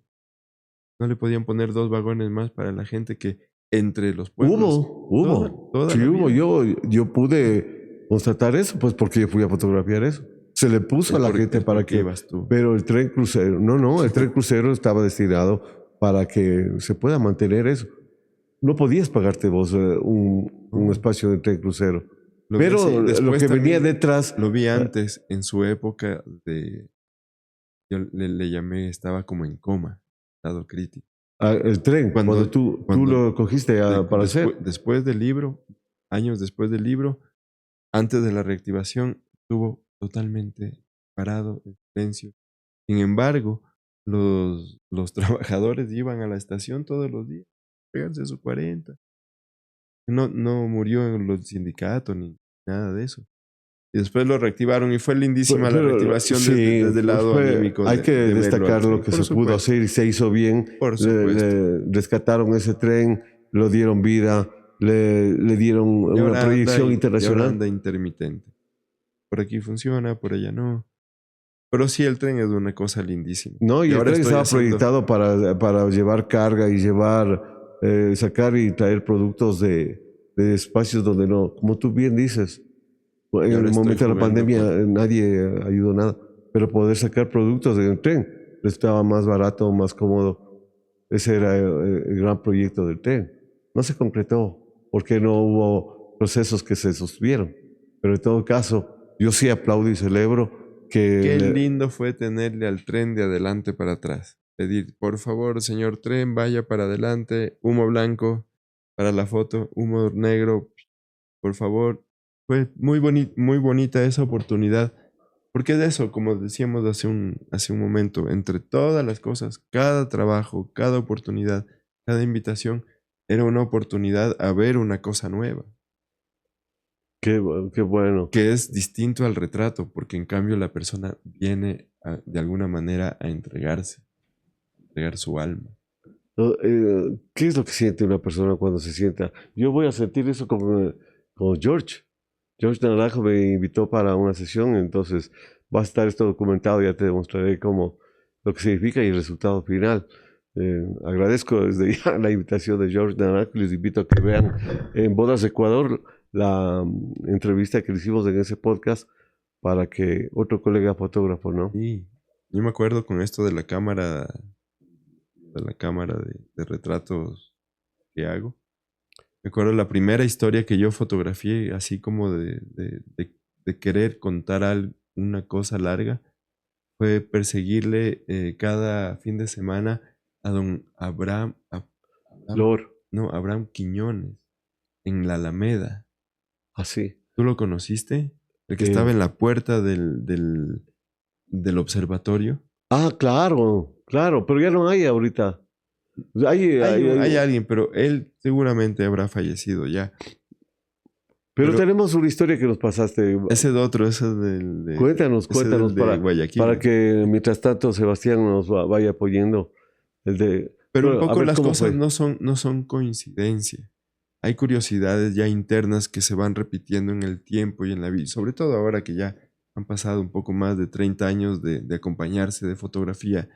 Speaker 2: No le podían poner 2 vagones más para la gente que entre los pueblos
Speaker 1: Hubo.
Speaker 2: toda
Speaker 1: Sí,
Speaker 2: la
Speaker 1: hubo.
Speaker 2: vida.
Speaker 1: Yo pude constatar eso, pues porque yo fui a fotografiar eso. Se le puso a la gente
Speaker 2: Es
Speaker 1: para
Speaker 2: porque
Speaker 1: que...
Speaker 2: ibas tú.
Speaker 1: Pero el tren crucero, no, el tren crucero estaba destinado para que se pueda mantener eso. No podías pagarte vos un espacio de tren crucero.
Speaker 2: Lo vi así.
Speaker 1: Pero lo
Speaker 2: Después
Speaker 1: que venía
Speaker 2: también
Speaker 1: detrás...
Speaker 2: lo vi antes, en su época de... Yo le llamé, estaba como en coma, estado crítico.
Speaker 1: el tren, cuando tú lo cogiste para hacer.
Speaker 2: Después del libro, años después del libro, antes de la reactivación, estuvo totalmente parado, en silencio. Sin embargo, los trabajadores iban a la estación todos los días, pegarse su 40. No murió en los sindicatos ni nada de eso. Y después lo reactivaron y fue lindísima la reactivación
Speaker 1: sí,
Speaker 2: desde el lado anímico.
Speaker 1: Hay que destacar lo que se pudo hacer y se hizo bien.
Speaker 2: Por supuesto.
Speaker 1: Rescataron ese tren, lo dieron vida, le dieron una proyección internacional.
Speaker 2: Y ahora anda intermitente. Por aquí funciona, por allá no. Pero sí, el tren es una cosa lindísima.
Speaker 1: No, y el tren estaba proyectado para llevar carga y sacar y traer productos de espacios donde no, como tú bien dices, en el momento de la pandemia nadie ayudó nada, pero poder sacar productos del tren estaba más barato, más cómodo. Ese era el gran proyecto del tren. No se concretó porque no hubo procesos que se sostuvieron, pero en todo caso, yo sí aplaudo y celebro.
Speaker 2: Qué lindo fue tenerle al tren de adelante para atrás. Pedir, por favor, señor tren, vaya para adelante, humo blanco para la foto, humo negro, por favor. Fue muy bonita esa oportunidad. Porque de eso, como decíamos hace un momento, entre todas las cosas, cada trabajo, cada oportunidad, cada invitación, era una oportunidad a ver una cosa nueva.
Speaker 1: Qué bueno.
Speaker 2: Que es distinto al retrato, porque en cambio la persona viene de alguna manera a entregar su alma.
Speaker 1: ¿Qué es lo que siente una persona cuando se sienta? Yo voy a sentir eso como George. George Naranjo me invitó para una sesión, entonces va a estar esto documentado, ya te demostraré cómo lo que significa y el resultado final. Agradezco desde ya la invitación de George Naranjo y les invito a que vean en Bodas Ecuador la entrevista que le hicimos en ese podcast para que otro colega fotógrafo, ¿no?
Speaker 2: Sí, yo me acuerdo con esto de la cámara de retratos que hago. Me acuerdo la primera historia que yo fotografié, así como de querer contar una cosa larga, fue perseguirle cada fin de semana a don Abraham Quiñones, en la Alameda.
Speaker 1: Así.
Speaker 2: ¿Tú lo conociste? El que estaba en la puerta del observatorio.
Speaker 1: Ah, claro, pero ya no hay ahorita.
Speaker 2: Hay alguien, pero él seguramente habrá fallecido ya.
Speaker 1: Pero tenemos una historia que nos pasaste.
Speaker 2: Ese de otro, ese del...
Speaker 1: Cuéntanos para que mientras tanto Sebastián nos vaya apoyando.
Speaker 2: Pero un poco las cosas no son coincidencia. Hay curiosidades ya internas que se van repitiendo en el tiempo y en la vida. Sobre todo ahora que ya han pasado un poco más de 30 años de acompañarse de fotografía.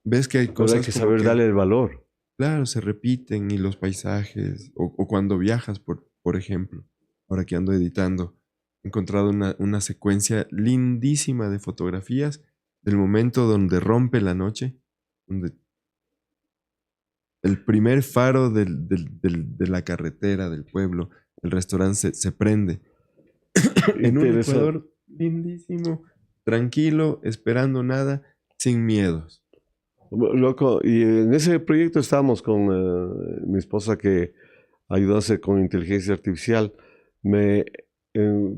Speaker 2: Ves que hay cosas...
Speaker 1: Pero hay que saber darle el valor.
Speaker 2: Claro, se repiten y los paisajes. O cuando viajas, por ejemplo. Ahora que ando editando, he encontrado una secuencia lindísima de fotografías del momento donde rompe la noche, donde el primer faro de la carretera del pueblo, el restaurante se prende. En un Ecuador lindísimo, tranquilo, esperando nada, sin miedos.
Speaker 1: Loco, y en ese proyecto estábamos con mi esposa que ayudó a hacer con inteligencia artificial.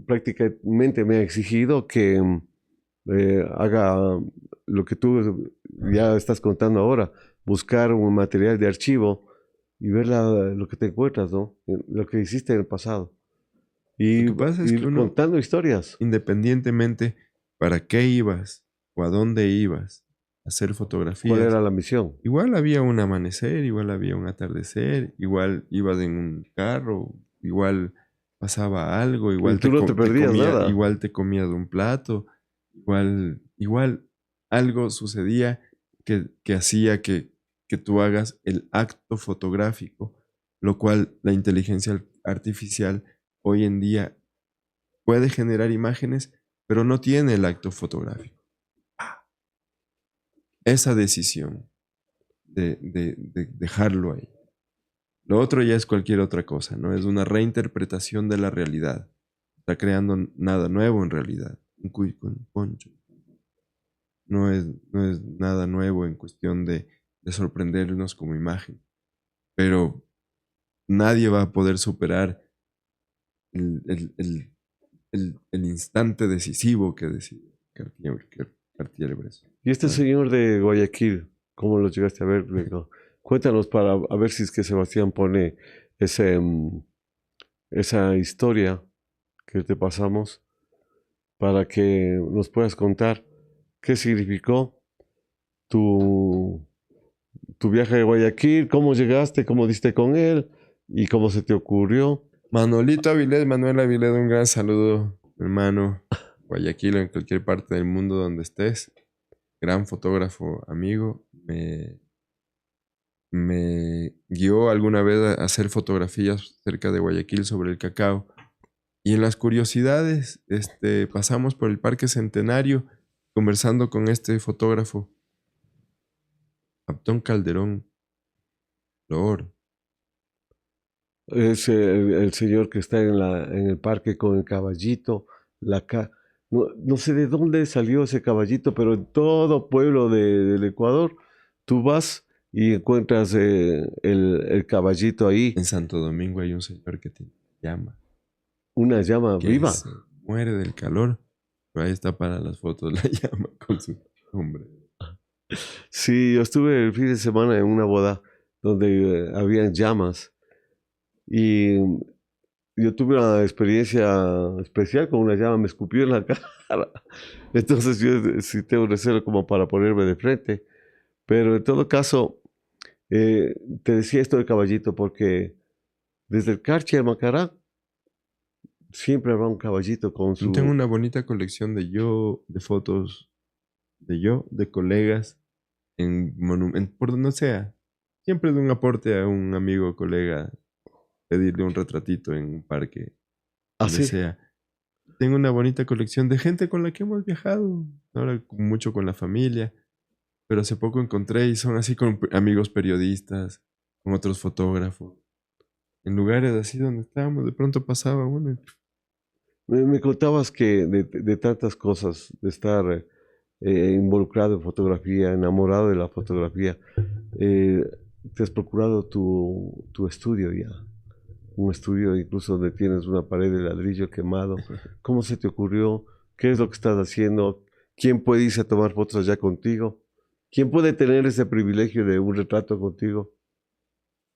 Speaker 1: Prácticamente me ha exigido que haga lo que tú ya estás contando ahora. buscar un material de archivo y ver lo que te encuentras, ¿no? Lo que hiciste en el pasado. Y
Speaker 2: Lo que pasa es que
Speaker 1: ir
Speaker 2: uno,
Speaker 1: contando historias.
Speaker 2: independientemente para qué ibas o a dónde ibas a hacer
Speaker 1: ¿Cuál
Speaker 2: fotografías,
Speaker 1: era la misión?
Speaker 2: igual había un amanecer, igual había un atardecer, igual ibas en un carro, igual pasaba algo,
Speaker 1: Y tú no te perdías nada.
Speaker 2: igual te comías un plato, igual algo sucedía que hacía que tú hagas el acto fotográfico, lo cual la inteligencia artificial hoy en día puede generar imágenes, pero no tiene el acto fotográfico. Esa decisión de dejarlo ahí. Lo otro ya es cualquier otra cosa, ¿no? Es una reinterpretación de la realidad. Está creando nada nuevo en realidad. Un cuy con poncho. No es nada nuevo en cuestión de sorprendernos como imagen. Pero nadie va a poder superar el, el- el- el instante decisivo que decide Cartier-Bresson.
Speaker 1: Y este señor de Guayaquil, ¿cómo lo llegaste a ver? Luego? Cuéntanos para a ver si es que Sebastián pone ese, esa historia que te pasamos para que nos puedas contar qué significó tu, tu viaje a Guayaquil, cómo llegaste, cómo diste con él y cómo se te ocurrió.
Speaker 2: Manuel Avilés, un gran saludo, hermano. Guayaquil, en cualquier parte del mundo donde estés. Gran fotógrafo, amigo. Me guió alguna vez a hacer fotografías cerca de Guayaquil sobre el cacao. Y en las curiosidades, pasamos por el Parque Centenario conversando con este fotógrafo, Abdón Calderón Loor.
Speaker 1: Es el señor que está en el parque con el caballito, no, no sé de dónde salió ese caballito, pero en todo pueblo del Ecuador tú vas y encuentras el caballito ahí,
Speaker 2: En Santo Domingo hay un señor que tiene llama,
Speaker 1: una llama
Speaker 2: que
Speaker 1: viva.
Speaker 2: se muere del calor. Pero ahí está para las fotos la llama con su nombre.
Speaker 1: Sí, yo estuve el fin de semana en una boda donde habían llamas y yo tuve una experiencia especial con una llama, me escupió en la cara. Entonces yo sí tengo recelo como para ponerme de frente. Pero en todo caso, te decía esto del caballito porque desde el Carchi al Macará siempre habrá un caballito con
Speaker 2: Yo tengo
Speaker 1: su...
Speaker 2: una bonita colección de fotos de colegas, por donde sea. Siempre de un aporte a un amigo, colega, pedirle un retratito en un parque, donde
Speaker 1: Así.
Speaker 2: sea. Tengo una bonita colección de gente con la que hemos viajado, ahora mucho con la familia, pero hace poco encontré y son así con amigos periodistas, con otros fotógrafos, en lugares así donde estábamos, de pronto pasaba uno.
Speaker 1: Me contabas que de tantas cosas, de estar involucrado en fotografía, enamorado de la fotografía, eh, te has procurado tu estudio ya. Un estudio incluso donde tienes una pared de ladrillo quemado. ¿Cómo se te ocurrió? ¿Qué es lo que estás haciendo? ¿Quién puede irse a tomar fotos allá contigo? ¿Quién puede tener ese privilegio de un retrato contigo?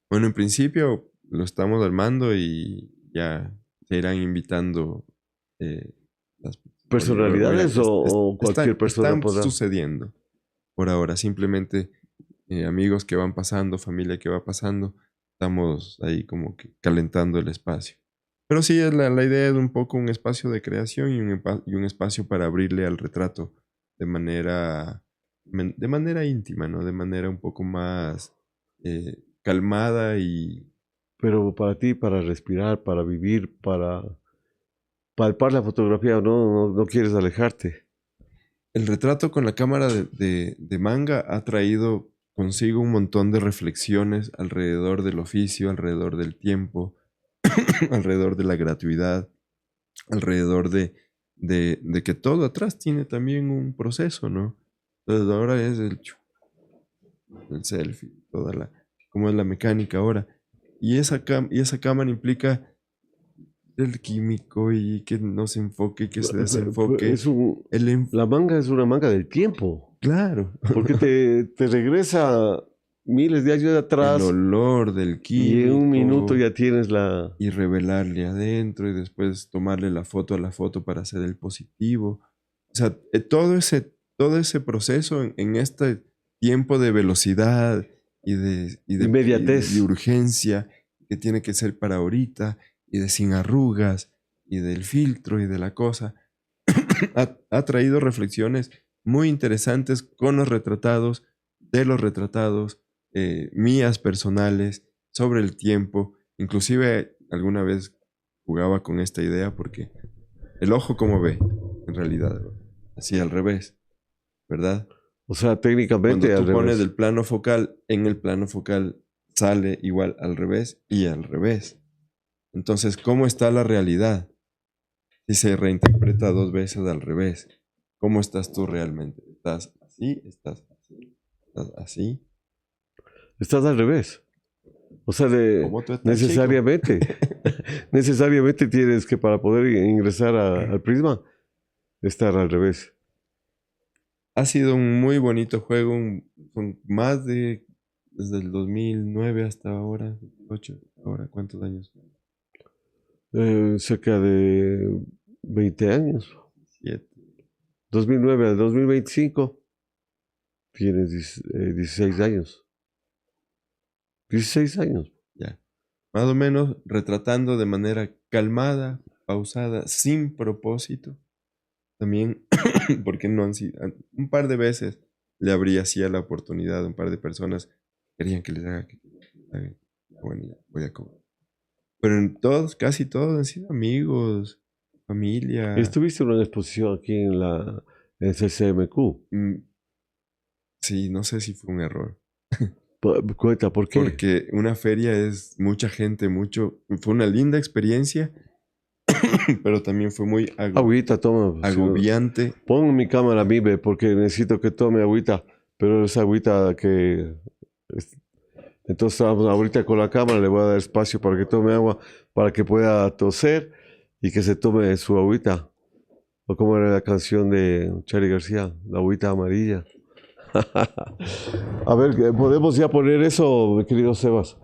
Speaker 2: Bueno, en principio lo estamos armando y ya se irán invitando las
Speaker 1: ¿Personalidades o cualquier persona
Speaker 2: están
Speaker 1: podrá?
Speaker 2: sucediendo por ahora. Simplemente amigos que van pasando, familia que va pasando, estamos ahí como que calentando el espacio. Pero sí, la idea es un poco un espacio de creación y un espacio para abrirle al retrato de manera íntima, ¿no? De manera un poco más calmada y
Speaker 1: Pero para ti, para respirar, para vivir, para palpar la fotografía, no quieres alejarte.
Speaker 2: el retrato con la cámara de manga ha traído consigo un montón de reflexiones alrededor del oficio, alrededor del tiempo, alrededor de la gratuidad, alrededor de que todo atrás tiene también un proceso, ¿no? Entonces ahora es el selfie, cómo es la mecánica ahora. Y esa cámara implica el químico y que no se enfoque, que se desenfoque.
Speaker 1: Es un, la manga es una manga del tiempo,
Speaker 2: Claro.
Speaker 1: porque te regresa miles de años
Speaker 2: el
Speaker 1: atrás
Speaker 2: olor del
Speaker 1: y en un minuto
Speaker 2: químico
Speaker 1: ya tienes la...
Speaker 2: y revelarle adentro y después tomarle la foto a la foto para hacer el positivo. O sea, todo ese proceso en este tiempo de velocidad y de
Speaker 1: Inmediatez.
Speaker 2: urgencia que tiene que ser para ahorita y de sin arrugas y del filtro y de la cosa, ha traído reflexiones muy interesantes con los retratados, de los retratados, mías personales, sobre el tiempo. Inclusive alguna vez jugaba con esta idea porque el ojo como ve, en realidad, ¿no? Así al revés, ¿verdad?
Speaker 1: O sea,
Speaker 2: Cuando
Speaker 1: técnicamente al
Speaker 2: tú pones
Speaker 1: revés.
Speaker 2: el plano focal, en el plano focal sale igual al revés y al revés. Entonces, ¿cómo está la realidad? Si se reinterpreta dos veces al revés, ¿cómo estás tú realmente? ¿Estás así? ¿Estás así? ¿Estás así?
Speaker 1: Estás al revés. O sea,
Speaker 2: ¿Cómo tú estás, chico?
Speaker 1: necesariamente, necesariamente tienes que para poder ingresar al prisma, estar al revés.
Speaker 2: Ha sido un muy bonito juego, son más de, desde el 2009 hasta ahora, 8, ahora, ¿cuántos años?
Speaker 1: Cerca de 20 años.
Speaker 2: 7,
Speaker 1: 2009 al 2025, tienes 16 años. 16 años.
Speaker 2: ya. Más o menos retratando de manera calmada, pausada, sin propósito. También, porque no han sido, un par de veces le abrí así a la oportunidad, un par de personas querían que les haga, bueno, ya, voy a cobrar. Pero en todos, casi todos han sido amigos, familia.
Speaker 1: Estuviste en una exposición aquí en CCMQ.
Speaker 2: mm, Sí, no sé si fue un error,
Speaker 1: Cuenta, ¿por qué?
Speaker 2: porque una feria es mucha gente, fue una linda experiencia, pero también fue muy
Speaker 1: Agüita, toma. Si no,
Speaker 2: agobiante.
Speaker 1: pon mi cámara a mí, ve, porque necesito que tome agüita. Pero esa agüita que... es- Entonces, ahorita con la cámara le voy a dar espacio para que tome agua, para que pueda toser y que se tome su agüita. O como era la canción de Charly García, la agüita amarilla. A ver, ¿podemos ya poner eso, mi querido Sebas?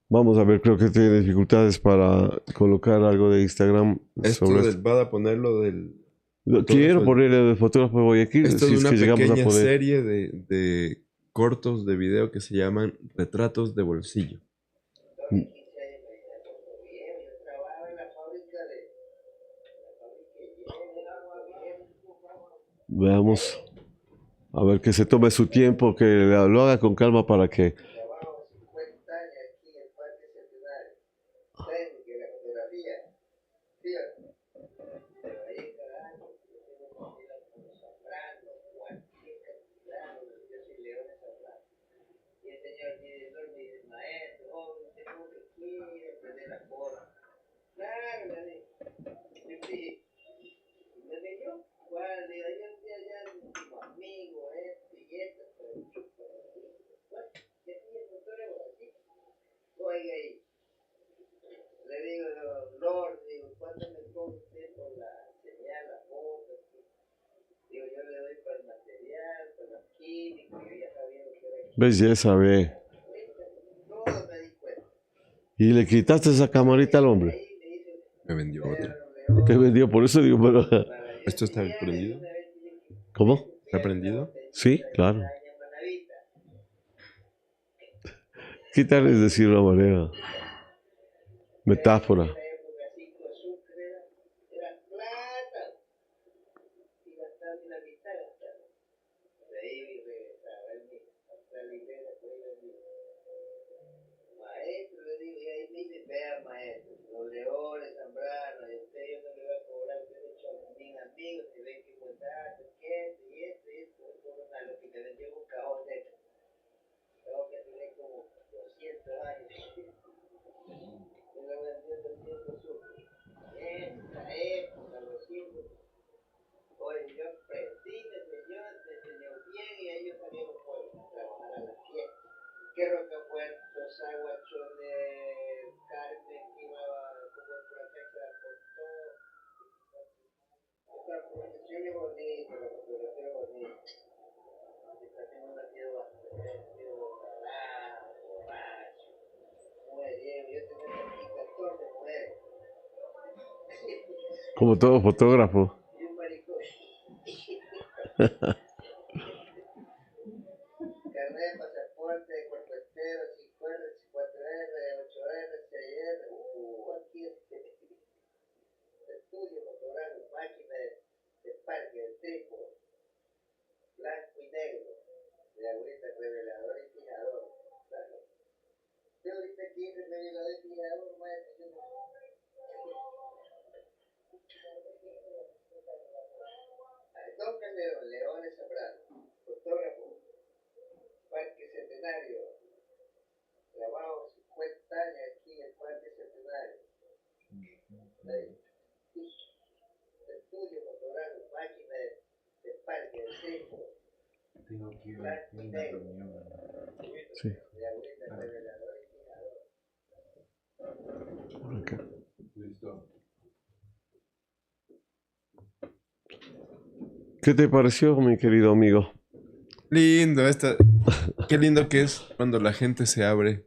Speaker 1: Vamos a ver, creo que tiene dificultades para colocar algo de Instagram
Speaker 2: Esto
Speaker 1: sobre esto.
Speaker 2: va a poner lo del
Speaker 1: Quiero
Speaker 2: fotógrafo.
Speaker 1: poner el fotógrafo de Guayaquil,
Speaker 2: Esto es
Speaker 1: si es que
Speaker 2: una
Speaker 1: llegamos a
Speaker 2: pequeña
Speaker 1: poder.
Speaker 2: serie de cortos de video que se llaman retratos de bolsillo.
Speaker 1: Veamos, a ver que se tome su tiempo, que lo haga con calma para que... Belleza, ve. Y le quitaste esa camarita al hombre.
Speaker 2: Me vendió otra.
Speaker 1: Te vendió, por eso digo, pero...
Speaker 2: ¿Esto está prendido?
Speaker 1: ¿Cómo?
Speaker 2: ¿Está prendido?
Speaker 1: Sí, claro. Quitar es decir una manera, metáfora. Como todo fotógrafo.
Speaker 3: Carnet, pasaporte, cuerpo entero, 5R, 4R, 8R, 6R. Aquí estudio, fotográfico, máquina de parque, de tipo, blanco y negro, de ahorita revelador y fijador. Claro. Yo ahorita aquí en el revelador y fijador, maestro, yo no. Don Calderón, Leones Zambrano, fotógrafo, Parque Centenario, grabado 50 años aquí en el Parque Centenario. Estudio, fotográfico, máquina de parque, de tipo, blanco y negro,
Speaker 1: Sí.
Speaker 3: de ahorita revelador y fijador.
Speaker 1: Ok. ¿Qué te pareció, mi querido amigo?
Speaker 2: Lindo, qué lindo que es cuando la gente se abre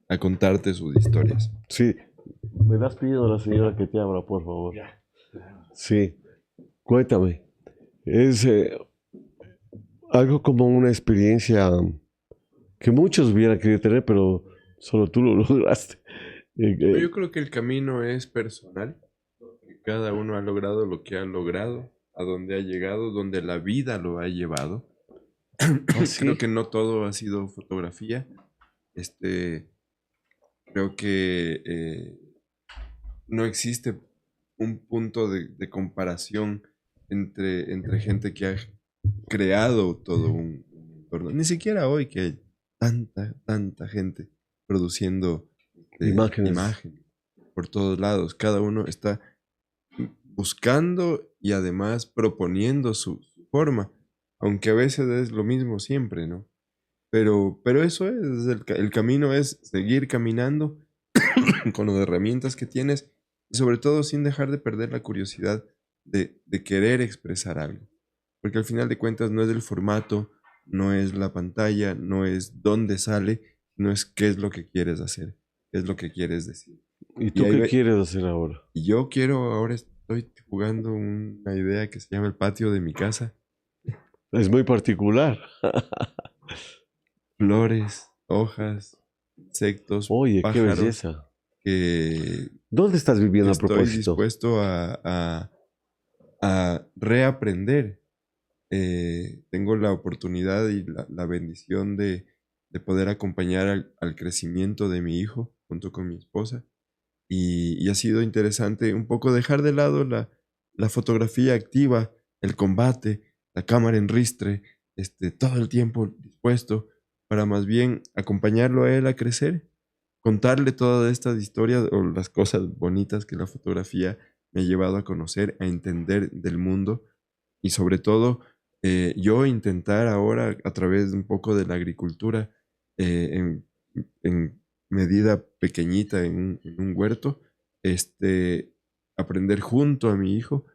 Speaker 2: a contarte sus historias.
Speaker 1: Sí. ¿Me das pidiendo a la señora que te abra, por favor? Sí. Cuéntame. Es algo como una experiencia que muchos hubieran querido tener, pero solo tú lo lograste.
Speaker 2: Yo creo que el camino es personal. Que cada uno ha logrado lo que ha logrado, a donde ha llegado, donde la vida lo ha llevado.
Speaker 1: ¿Sí?
Speaker 2: Creo que no todo ha sido fotografía. Creo que no existe un punto de comparación entre gente que ha creado todo un entorno. Ni siquiera hoy que hay tanta gente produciendo
Speaker 1: Imágenes.
Speaker 2: imagen por todos lados. Cada uno está buscando y además proponiendo su forma, aunque a veces es lo mismo siempre, ¿no? Pero eso es, el camino es seguir caminando con las herramientas que tienes y sobre todo sin dejar de perder la curiosidad de querer expresar algo. Porque al final de cuentas no es el formato, no es la pantalla, no es dónde sale, no es qué es lo que quieres hacer, qué es lo que quieres decir.
Speaker 1: ¿Y tú qué quieres hacer ahora?
Speaker 2: Y yo ahora estoy jugando una idea que se llama el patio de mi casa.
Speaker 1: Es muy particular.
Speaker 2: Flores, hojas, insectos,
Speaker 1: Oye, qué
Speaker 2: pájaros,
Speaker 1: belleza.
Speaker 2: que
Speaker 1: ¿Dónde estás viviendo a
Speaker 2: estoy
Speaker 1: propósito?
Speaker 2: dispuesto a reaprender. Tengo la oportunidad y la bendición de poder acompañar al crecimiento de mi hijo junto con mi esposa. Y ha sido interesante un poco dejar de lado la fotografía activa, el combate, la cámara en ristre, todo el tiempo dispuesto para más bien acompañarlo a él a crecer, contarle todas estas historias o las cosas bonitas que la fotografía me ha llevado a conocer, a entender del mundo y sobre todo yo intentar ahora a través de un poco de la agricultura en medida pequeñita en un huerto, aprender junto a mi hijo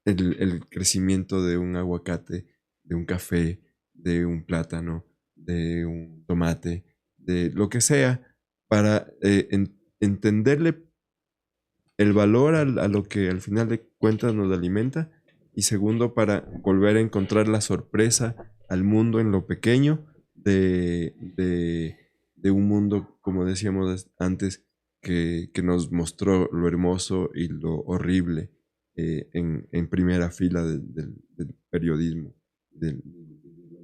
Speaker 2: el crecimiento de un aguacate, de un café, de un plátano, de un tomate, de lo que sea, para entenderle el valor a lo que al final de cuentas nos alimenta y segundo para volver a encontrar la sorpresa al mundo en lo pequeño de un mundo, como decíamos antes, que nos mostró lo hermoso y lo horrible en primera fila del periodismo, del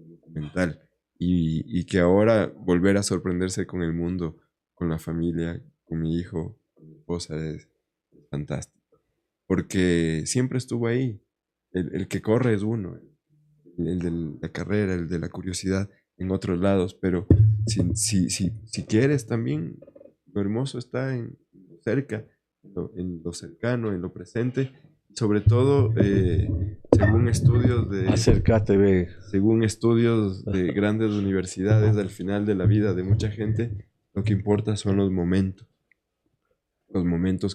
Speaker 2: documental. Y que ahora volver a sorprenderse con el mundo, con la familia, con mi hijo, con mi esposa es fantástico. Porque siempre estuvo ahí. El que corre es uno, el de la carrera, el de la curiosidad en otros lados, pero si quieres también, lo hermoso está en cerca, en lo cercano, en lo presente, sobre todo según
Speaker 1: Acércate, ve.
Speaker 2: según estudios de grandes universidades, al final de la vida de mucha gente, lo que importa son los momentos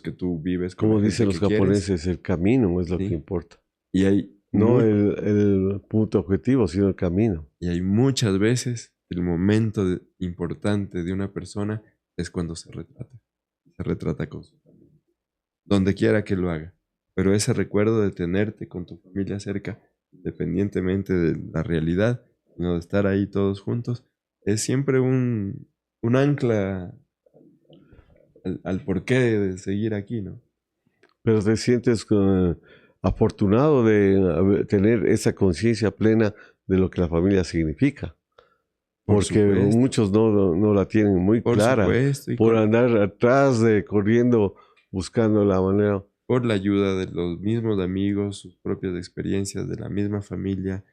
Speaker 2: que tú vives con
Speaker 1: Como
Speaker 2: la
Speaker 1: dicen
Speaker 2: gente
Speaker 1: los
Speaker 2: que quieres.
Speaker 1: japoneses, el camino es lo
Speaker 2: Sí.
Speaker 1: que importa.
Speaker 2: Y hay,
Speaker 1: No
Speaker 2: mu-
Speaker 1: el punto objetivo, sino el camino.
Speaker 2: y hay muchas veces el momento importante de una persona es cuando se retrata con su familia. donde quiera que lo haga. Pero ese recuerdo de tenerte con tu familia cerca, independientemente de la realidad, sino de estar ahí todos juntos, es siempre un ancla al porqué de seguir aquí, ¿no?
Speaker 1: Pero te sientes afortunado de tener esa conciencia plena de lo que la familia significa.
Speaker 2: Por
Speaker 1: Porque
Speaker 2: supuesto,
Speaker 1: muchos no la tienen muy
Speaker 2: por
Speaker 1: clara
Speaker 2: supuesto, y
Speaker 1: por andar atrás corriendo, buscando la manera.
Speaker 2: por la ayuda de los mismos amigos, sus propias experiencias, de la misma familia,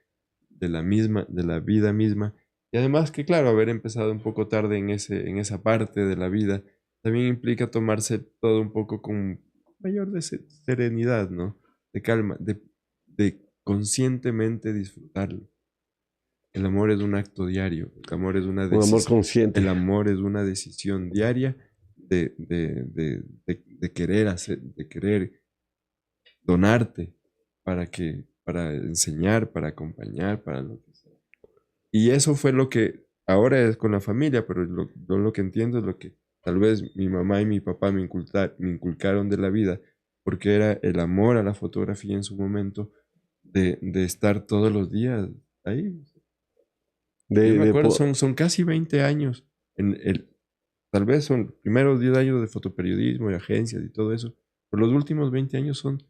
Speaker 2: de la vida misma. Y además que, claro, haber empezado un poco tarde en esa parte de la vida, también implica tomarse todo un poco con mayor serenidad, ¿no? De calma, de conscientemente disfrutarlo. El amor es un acto diario, el amor es una
Speaker 1: Un amor
Speaker 2: decisión,
Speaker 1: consciente.
Speaker 2: el amor es una decisión diaria de querer hacer, de querer donarte para enseñar, para acompañar, para lo que sea. Y eso fue lo que ahora es con la familia, pero yo lo que entiendo es lo que tal vez mi mamá y mi papá me inculcaron de la vida, porque era el amor a la fotografía en su momento, de estar todos los días ahí. Yo
Speaker 1: De,
Speaker 2: me
Speaker 1: de
Speaker 2: acuerdo,
Speaker 1: po-
Speaker 2: son casi 20 años. Tal vez son primeros 10 años de fotoperiodismo y agencias y todo eso, pero los últimos 20 años son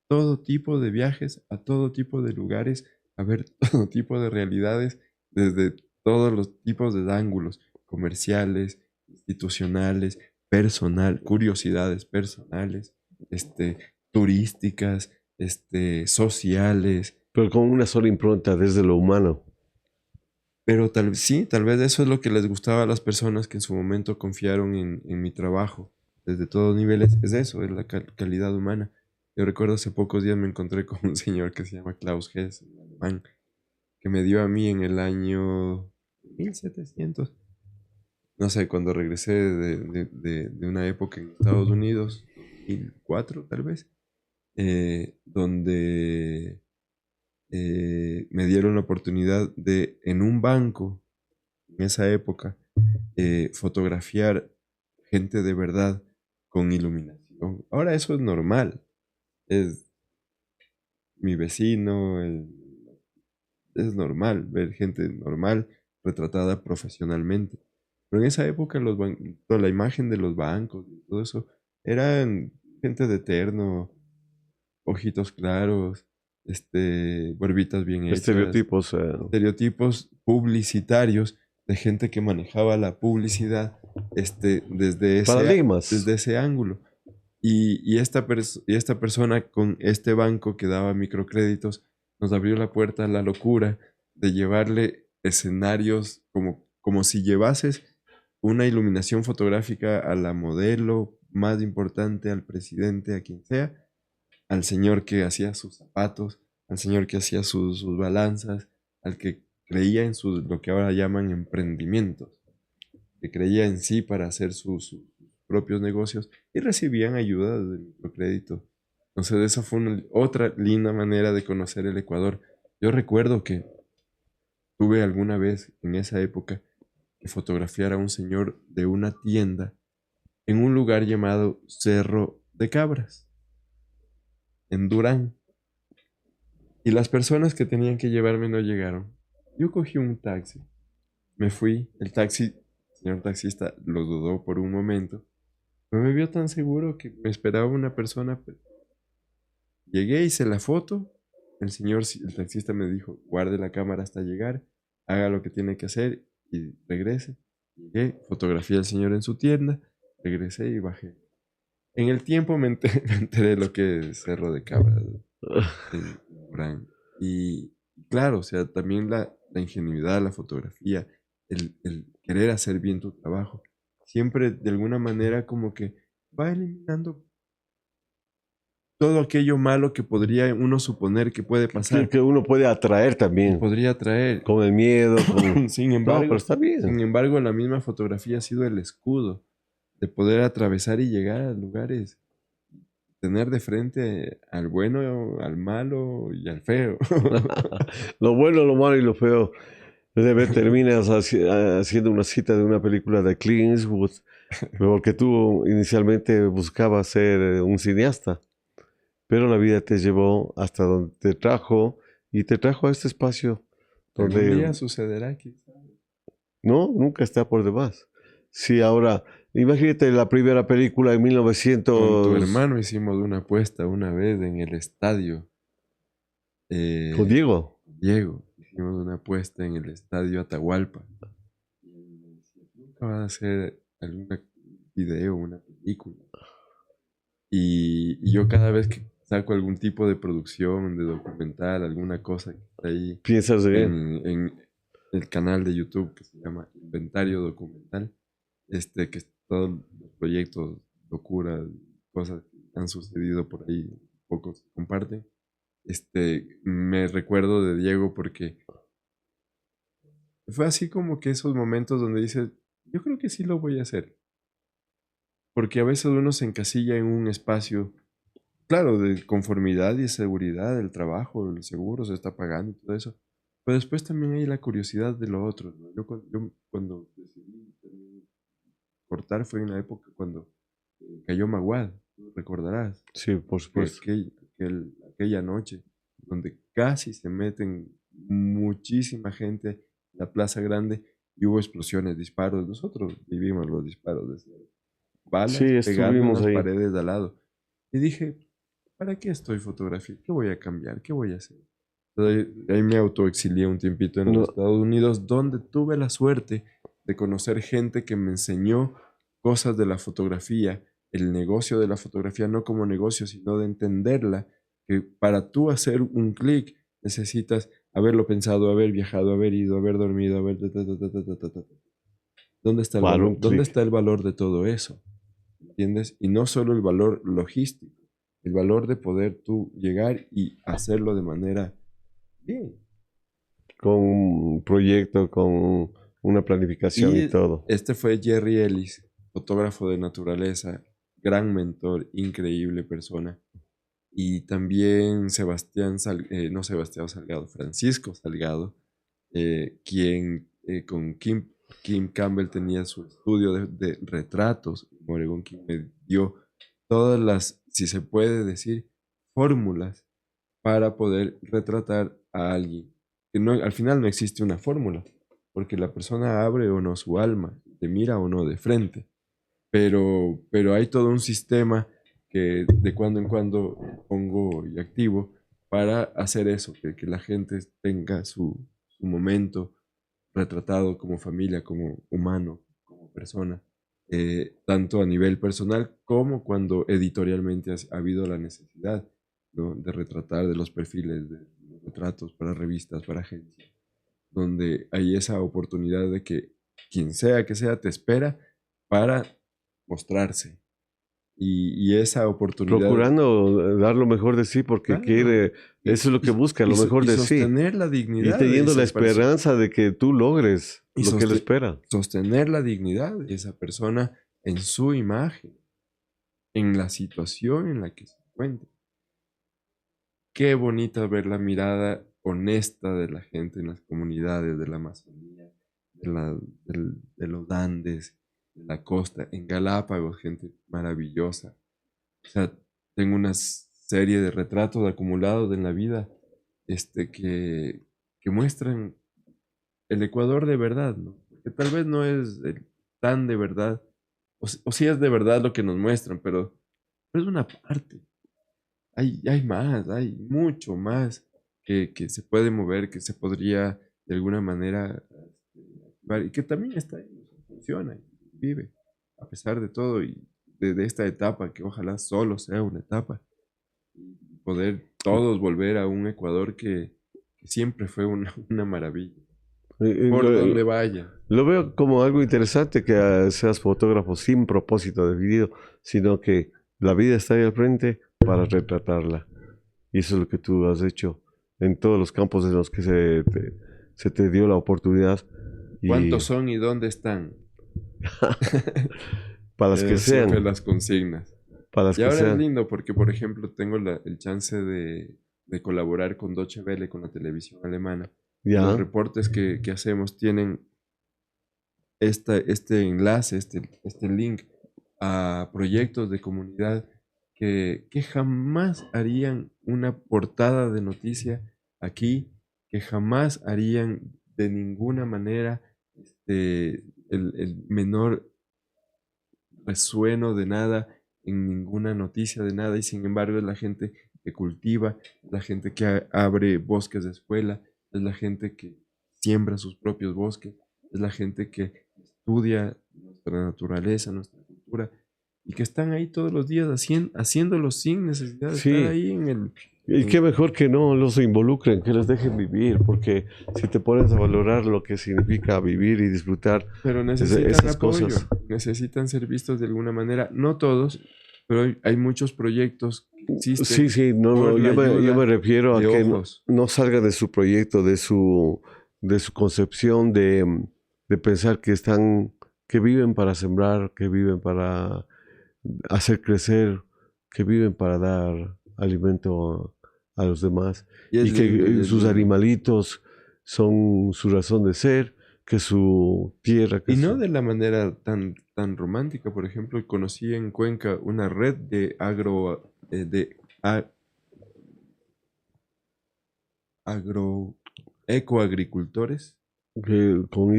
Speaker 2: todo tipo de viajes a todo tipo de lugares, a ver todo tipo de realidades desde todos los tipos de ángulos, comerciales, institucionales, curiosidades personales, turísticas, sociales.
Speaker 1: pero con una sola impronta desde lo humano.
Speaker 2: Pero tal vez eso es lo que les gustaba a las personas que en su momento confiaron en mi trabajo, desde todos niveles, es eso, es la calidad humana. Yo recuerdo hace pocos días me encontré con un señor que se llama Klaus Hess, un alemán, que me dio a mí en el año 1700, no sé, cuando regresé de una época en Estados Unidos, 2004 tal vez, donde me dieron la oportunidad de, en un banco, en esa época, fotografiar gente de verdad con iluminación. Ahora eso es normal. Es mi vecino, es normal ver gente normal retratada profesionalmente. Pero en esa época toda la imagen de los bancos y todo eso eran gente de terno, ojitos claros, barbitas bien hechas,
Speaker 1: Estereotipos.
Speaker 2: estereotipos publicitarios de gente que manejaba la publicidad
Speaker 1: Paradigmas.
Speaker 2: desde ese ángulo. Y esta persona con este banco que daba microcréditos nos abrió la puerta a la locura de llevarle escenarios como si llevases una iluminación fotográfica a la modelo más importante, al presidente, a quien sea, al señor que hacía sus zapatos, al señor que hacía sus balanzas, al que creía en lo que ahora llaman emprendimientos, que creía en sí para hacer sus propios negocios y recibían ayuda de microcrédito. Entonces, esa fue otra linda manera de conocer el Ecuador. Yo recuerdo que tuve alguna vez en esa época que fotografiar a un señor de una tienda en un lugar llamado Cerro de Cabras, en Durán. Y las personas que tenían que llevarme no llegaron. Yo cogí un taxi, me fui, el señor taxista lo dudó por un momento, pero me vio tan seguro que me esperaba una persona. Llegué, hice la foto, el taxista me dijo, guarde la cámara hasta llegar, haga lo que tiene que hacer y regrese. Llegué, fotografié al señor en su tienda, regresé y bajé. En el tiempo me enteré lo que es Cerro de Cabras en Durán. Y claro, o sea, también la ingenuidad, la fotografía, el querer hacer bien tu trabajo, siempre de alguna manera como que va eliminando todo aquello malo que podría uno suponer que puede pasar
Speaker 1: Que uno puede atraer
Speaker 2: y
Speaker 1: también
Speaker 2: podría traer.
Speaker 1: con el miedo.
Speaker 2: Sin
Speaker 1: No, pero
Speaker 2: embargo,
Speaker 1: está bien.
Speaker 2: la misma fotografía ha sido el escudo de poder atravesar y llegar a lugares, tener de frente al bueno, al malo y al feo.
Speaker 1: Lo bueno, lo malo y lo feo. Terminas haciendo una cita de una película de Clint Eastwood, porque tú inicialmente buscabas ser un cineasta, pero la vida te llevó hasta donde te trajo y te trajo a este espacio
Speaker 2: Algún
Speaker 1: donde
Speaker 2: día sucederá, quizás.
Speaker 1: no, nunca está por demás. Sí, ahora, imagínate la primera película en
Speaker 2: Con tu
Speaker 1: 1900
Speaker 2: hermano hicimos una apuesta una vez en el estadio.
Speaker 1: con
Speaker 2: eh,
Speaker 1: Diego.
Speaker 2: Diego, hicimos una apuesta en el estadio Atahualpa. Y él me decía, nunca vas a hacer algún video, una película. Y yo cada vez que saco algún tipo de producción, de documental, alguna cosa que está ahí
Speaker 1: Piensas bien.
Speaker 2: en el canal de YouTube que se llama Inventario Documental, que es todos los proyectos, locuras, cosas que han sucedido por ahí, pocos comparten. Me recuerdo de Diego porque fue así como que esos momentos donde dices, yo creo que sí lo voy a hacer. Porque a veces uno se encasilla en un espacio, claro, de conformidad y seguridad del trabajo, el seguro se está pagando y todo eso. Pero después también hay la curiosidad de lo otro, ¿no? Yo cuando decidí también cortar fue en la época cuando cayó Maguad, tú recordarás,
Speaker 1: Sí, por
Speaker 2: que
Speaker 1: supuesto.
Speaker 2: aquella noche, donde casi se meten muchísima gente en la Plaza Grande y hubo explosiones, disparos. Nosotros vivimos los disparos de
Speaker 1: Sí,
Speaker 2: balas pegando en
Speaker 1: estuvimos
Speaker 2: las
Speaker 1: ahí.
Speaker 2: paredes de al lado. Y dije, ¿para qué estoy fotografiando? ¿Qué voy a cambiar? ¿Qué voy a hacer? Entonces, ahí me autoexilié un tiempito en los
Speaker 1: No,
Speaker 2: Estados Unidos, donde tuve la suerte de conocer gente que me enseñó cosas de la fotografía, el negocio de la fotografía, no como negocio, sino de entenderla, que para tú hacer un clic necesitas haberlo pensado, haber viajado, haber ido, haber dormido, haber... ¿Dónde está el
Speaker 1: para
Speaker 2: valor?
Speaker 1: un
Speaker 2: ¿Dónde
Speaker 1: clic.
Speaker 2: está el valor de todo eso? ¿Entiendes? Y no solo el valor logístico, el valor de poder tú llegar y hacerlo de manera bien.
Speaker 1: Con un proyecto, con una planificación y
Speaker 2: Y
Speaker 1: todo.
Speaker 2: este fue Jerry Ellis, fotógrafo de naturaleza, gran mentor, increíble persona. Y también no Sebastián Salgado, Francisco Salgado, quien con Kim Campbell tenía su estudio de retratos en Oregón, quien me dio todas las, si se puede decir, fórmulas para poder retratar a alguien. Que no, al final no existe una fórmula, porque la persona abre o no su alma, te mira o no de frente, pero hay todo un sistema que de cuando en cuando pongo y activo para hacer eso, que la gente tenga su momento retratado como familia, como humano, como persona, tanto a nivel personal como cuando editorialmente ha habido la necesidad, ¿no?, de retratar de los perfiles, de los retratos para revistas, para agencias, donde hay esa oportunidad de que quien sea que sea te espera para mostrarse. Y esa oportunidad,
Speaker 1: Procurando dar lo mejor de sí porque
Speaker 2: claro,
Speaker 1: quiere, eso es lo que busca, lo mejor
Speaker 2: y
Speaker 1: de sí.
Speaker 2: sostener la
Speaker 1: Y
Speaker 2: dignidad de
Speaker 1: teniendo la
Speaker 2: esa persona.
Speaker 1: esperanza de que tú logres
Speaker 2: Y
Speaker 1: lo que él espera.
Speaker 2: sostener la dignidad de esa persona en su imagen, en la situación en la que se encuentra. Qué bonita ver la mirada honesta de la gente en las comunidades de la Amazonía, de los Andes, de la costa, en Galápagos, gente maravillosa. O sea, tengo una serie de retratos acumulados en la vida, que muestran el Ecuador de verdad, ¿no? Que tal vez no es tan de verdad, o sí es de verdad lo que nos muestran, pero es una parte. Hay más, hay mucho más que se puede mover, que se podría de alguna manera activar, y que también está ahí, funciona, y vive, a pesar de todo, y de esta etapa, que ojalá solo sea una etapa, y poder todos volver a un Ecuador que siempre fue una maravilla, por donde vaya.
Speaker 1: Lo veo como algo interesante que seas fotógrafo sin propósito definido, sino que la vida está ahí al frente para retratarla. Y eso es lo que tú has hecho en todos los campos en los que se te dio la oportunidad. Y
Speaker 2: ¿Cuántos son y dónde están?
Speaker 1: para las que
Speaker 2: Siempre
Speaker 1: sean,
Speaker 2: las consignas.
Speaker 1: para las
Speaker 2: Y
Speaker 1: que
Speaker 2: ahora es
Speaker 1: sean.
Speaker 2: lindo porque, por ejemplo, tengo el chance de colaborar con Deutsche Welle, con la televisión alemana,
Speaker 1: Ya.
Speaker 2: Los reportes que hacemos tienen este enlace, este link a proyectos de comunidad que jamás harían una portada de noticia aquí, que jamás harían de ninguna manera el menor resueno de nada en ninguna noticia de nada, y sin embargo es la gente que cultiva, la gente que abre bosques de escuela, es la gente que siembra sus propios bosques, es la gente que estudia nuestra naturaleza, nuestra cultura, y que están ahí todos los días haciéndolo sin necesidad de
Speaker 1: Sí.
Speaker 2: estar ahí en el...
Speaker 1: Y qué mejor que no los involucren, que los dejen vivir, porque si te pones a valorar lo que significa vivir y disfrutar
Speaker 2: Pero necesitan
Speaker 1: esas
Speaker 2: apoyo,
Speaker 1: cosas.
Speaker 2: necesitan ser vistos de alguna manera, no todos, pero hay muchos proyectos que existen
Speaker 1: Sí, no,
Speaker 2: por la
Speaker 1: yo me
Speaker 2: ayuda
Speaker 1: refiero a
Speaker 2: de
Speaker 1: que
Speaker 2: ojos.
Speaker 1: no salga de su proyecto, de su concepción de pensar que viven para sembrar, que viven para hacer crecer, que viven para dar alimento a los demás,
Speaker 2: Y es
Speaker 1: y que
Speaker 2: lindo, y es
Speaker 1: sus
Speaker 2: lindo.
Speaker 1: animalitos son su razón de ser, que su tierra, que
Speaker 2: Y no
Speaker 1: su...
Speaker 2: de la manera tan romántica. Por ejemplo, conocí en Cuenca una red de ecoagricultores.
Speaker 1: con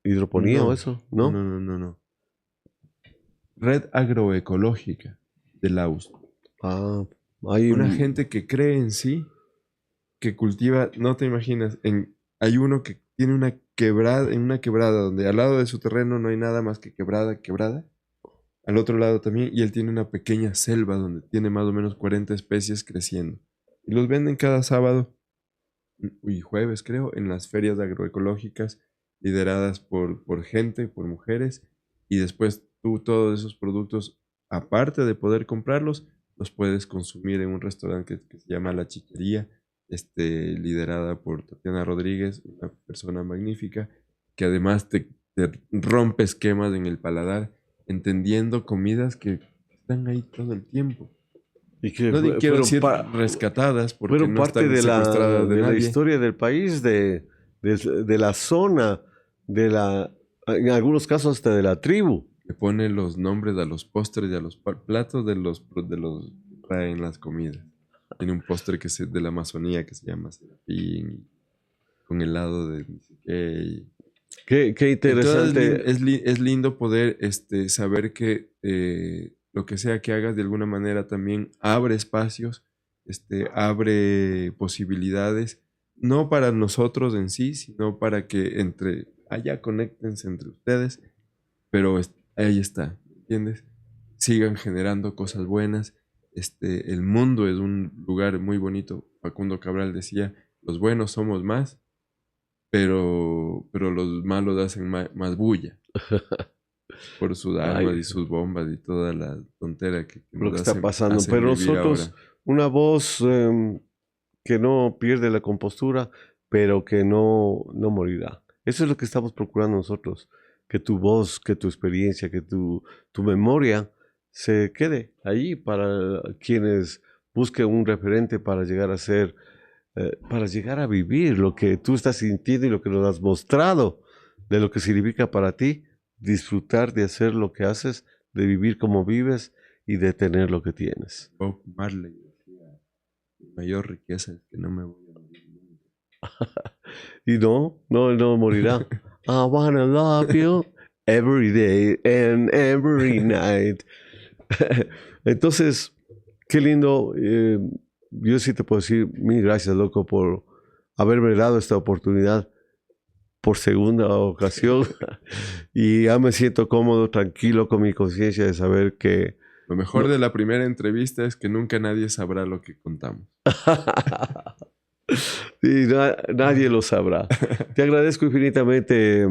Speaker 1: hidroponía o
Speaker 2: No,
Speaker 1: eso,
Speaker 2: no,
Speaker 1: ¿no?
Speaker 2: no, no, no, no. Red agroecológica de Laos.
Speaker 1: Ah, hay
Speaker 2: Una gente que cree en sí, que cultiva, no te imaginas, hay uno que tiene una quebrada, en una quebrada donde al lado de su terreno no hay nada más que quebrada, al otro lado también, y él tiene una pequeña selva donde tiene más o menos 40 especies creciendo. Y los venden cada sábado y jueves, creo, en las ferias agroecológicas lideradas por gente, por mujeres, y después tú todos esos productos, aparte de poder comprarlos, los puedes consumir en un restaurante que se llama La Chiquería, liderada por Tatiana Rodríguez, una persona magnífica, que además te rompe esquemas en el paladar, entendiendo comidas que están ahí todo el tiempo.
Speaker 1: y que
Speaker 2: No quiero
Speaker 1: fueron,
Speaker 2: decir rescatadas porque
Speaker 1: fueron
Speaker 2: no
Speaker 1: parte
Speaker 2: están secuestradas de
Speaker 1: de la
Speaker 2: nadie.
Speaker 1: historia del país, de la zona, en algunos casos hasta de la tribu.
Speaker 2: Le pone los nombres a los postres y a los platos de los que traen las comidas. Tiene un postre de la Amazonía que se llama Serafín, con helado de no sé qué.
Speaker 1: Qué
Speaker 2: Entonces
Speaker 1: interesante.
Speaker 2: es lindo poder saber que lo que sea que hagas de alguna manera también abre espacios, abre posibilidades, no para nosotros en sí, sino para que conéctense entre ustedes, pero ahí está, ¿entiendes? Sigan generando cosas buenas. El mundo es un lugar muy bonito. Facundo Cabral decía, los buenos somos más, pero los malos hacen más bulla por sus armas
Speaker 1: Ay,
Speaker 2: y sus bombas y toda la tontera que
Speaker 1: lo que
Speaker 2: nos
Speaker 1: está pasando.
Speaker 2: hacen
Speaker 1: Pero
Speaker 2: vivir
Speaker 1: nosotros,
Speaker 2: ahora.
Speaker 1: una voz que no pierde la compostura, pero que no morirá. Eso es lo que estamos procurando nosotros, que tu voz, que tu experiencia, que tu memoria se quede ahí para quienes busquen un referente para llegar a ser, para llegar a vivir lo que tú estás sintiendo y lo que nos has mostrado de lo que significa para ti disfrutar de hacer lo que haces, de vivir como vives y de tener lo que tienes.
Speaker 2: Bob Marley decía, mi mayor riqueza es que no me voy a morir nunca.
Speaker 1: Y no morirá. I wanna love you every day and every night. Entonces, qué lindo. Yo sí te puedo decir mil gracias, loco, por haberme dado esta oportunidad por segunda ocasión. Y ya me siento cómodo, tranquilo con mi conciencia de saber que...
Speaker 2: Lo mejor de la primera entrevista es que nunca nadie sabrá lo que contamos.
Speaker 1: Y nadie lo sabrá. Te agradezco infinitamente,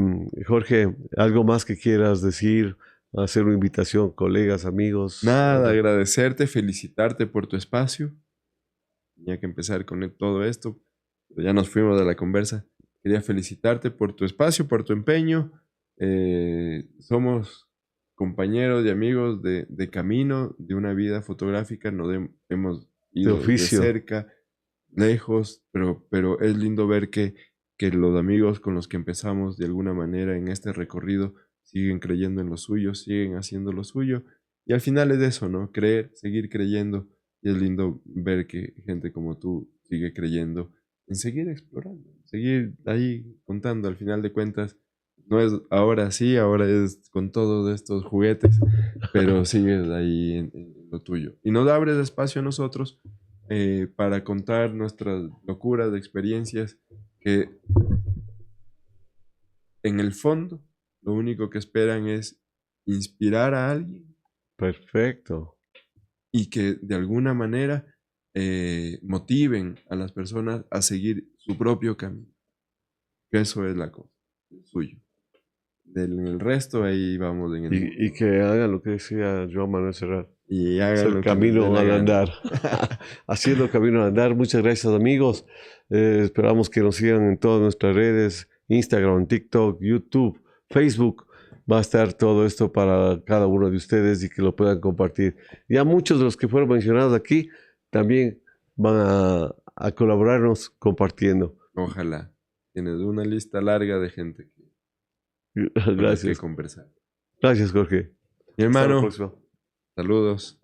Speaker 1: Jorge. ¿Algo más que quieras decir? Hacer una invitación, colegas, amigos.
Speaker 2: Nada, agradecerte, felicitarte por tu espacio. Tenía que empezar con todo esto, pero ya nos fuimos de la conversa. Quería felicitarte por tu espacio, por tu empeño. Somos compañeros y amigos de camino, de una vida fotográfica. Hemos
Speaker 1: De
Speaker 2: ido de
Speaker 1: oficio.
Speaker 2: cerca, lejos, pero es lindo ver que que los amigos con los que empezamos de alguna manera en este recorrido siguen creyendo en lo suyo, siguen haciendo lo suyo. Y al final es eso, ¿no? Creer, seguir creyendo. Y es lindo ver que gente como tú sigue creyendo en seguir explorando, seguir ahí contando. Al final de cuentas, no es ahora sí, ahora es con todos estos juguetes, pero sigues ahí en lo tuyo. Y nos abres espacio a nosotros para contar nuestras locuras, experiencias, que en el fondo lo único que esperan es inspirar a alguien
Speaker 1: Perfecto.
Speaker 2: y que de alguna manera motiven a las personas a seguir su propio camino. Que eso es la cosa, el suyo. En el resto ahí vamos en el mundo.
Speaker 1: Y que hagan lo que decía Joan Manuel Serrat.
Speaker 2: Y
Speaker 1: Es
Speaker 2: hagan
Speaker 1: el
Speaker 2: lo que les dé
Speaker 1: camino
Speaker 2: la
Speaker 1: al
Speaker 2: gana.
Speaker 1: andar. Haciendo el camino al andar. Muchas gracias, amigos. Esperamos que nos sigan en todas nuestras redes: Instagram, TikTok, YouTube, Facebook. Va a estar todo esto para cada uno de ustedes y que lo puedan compartir. Ya muchos de los que fueron mencionados aquí también van a colaborarnos compartiendo.
Speaker 2: Ojalá. Tienes una lista larga de gente con la que
Speaker 1: Gracias.
Speaker 2: conversar.
Speaker 1: Gracias, Jorge.
Speaker 2: Mi
Speaker 1: Hasta la
Speaker 2: hermano,
Speaker 1: próxima.
Speaker 2: saludos.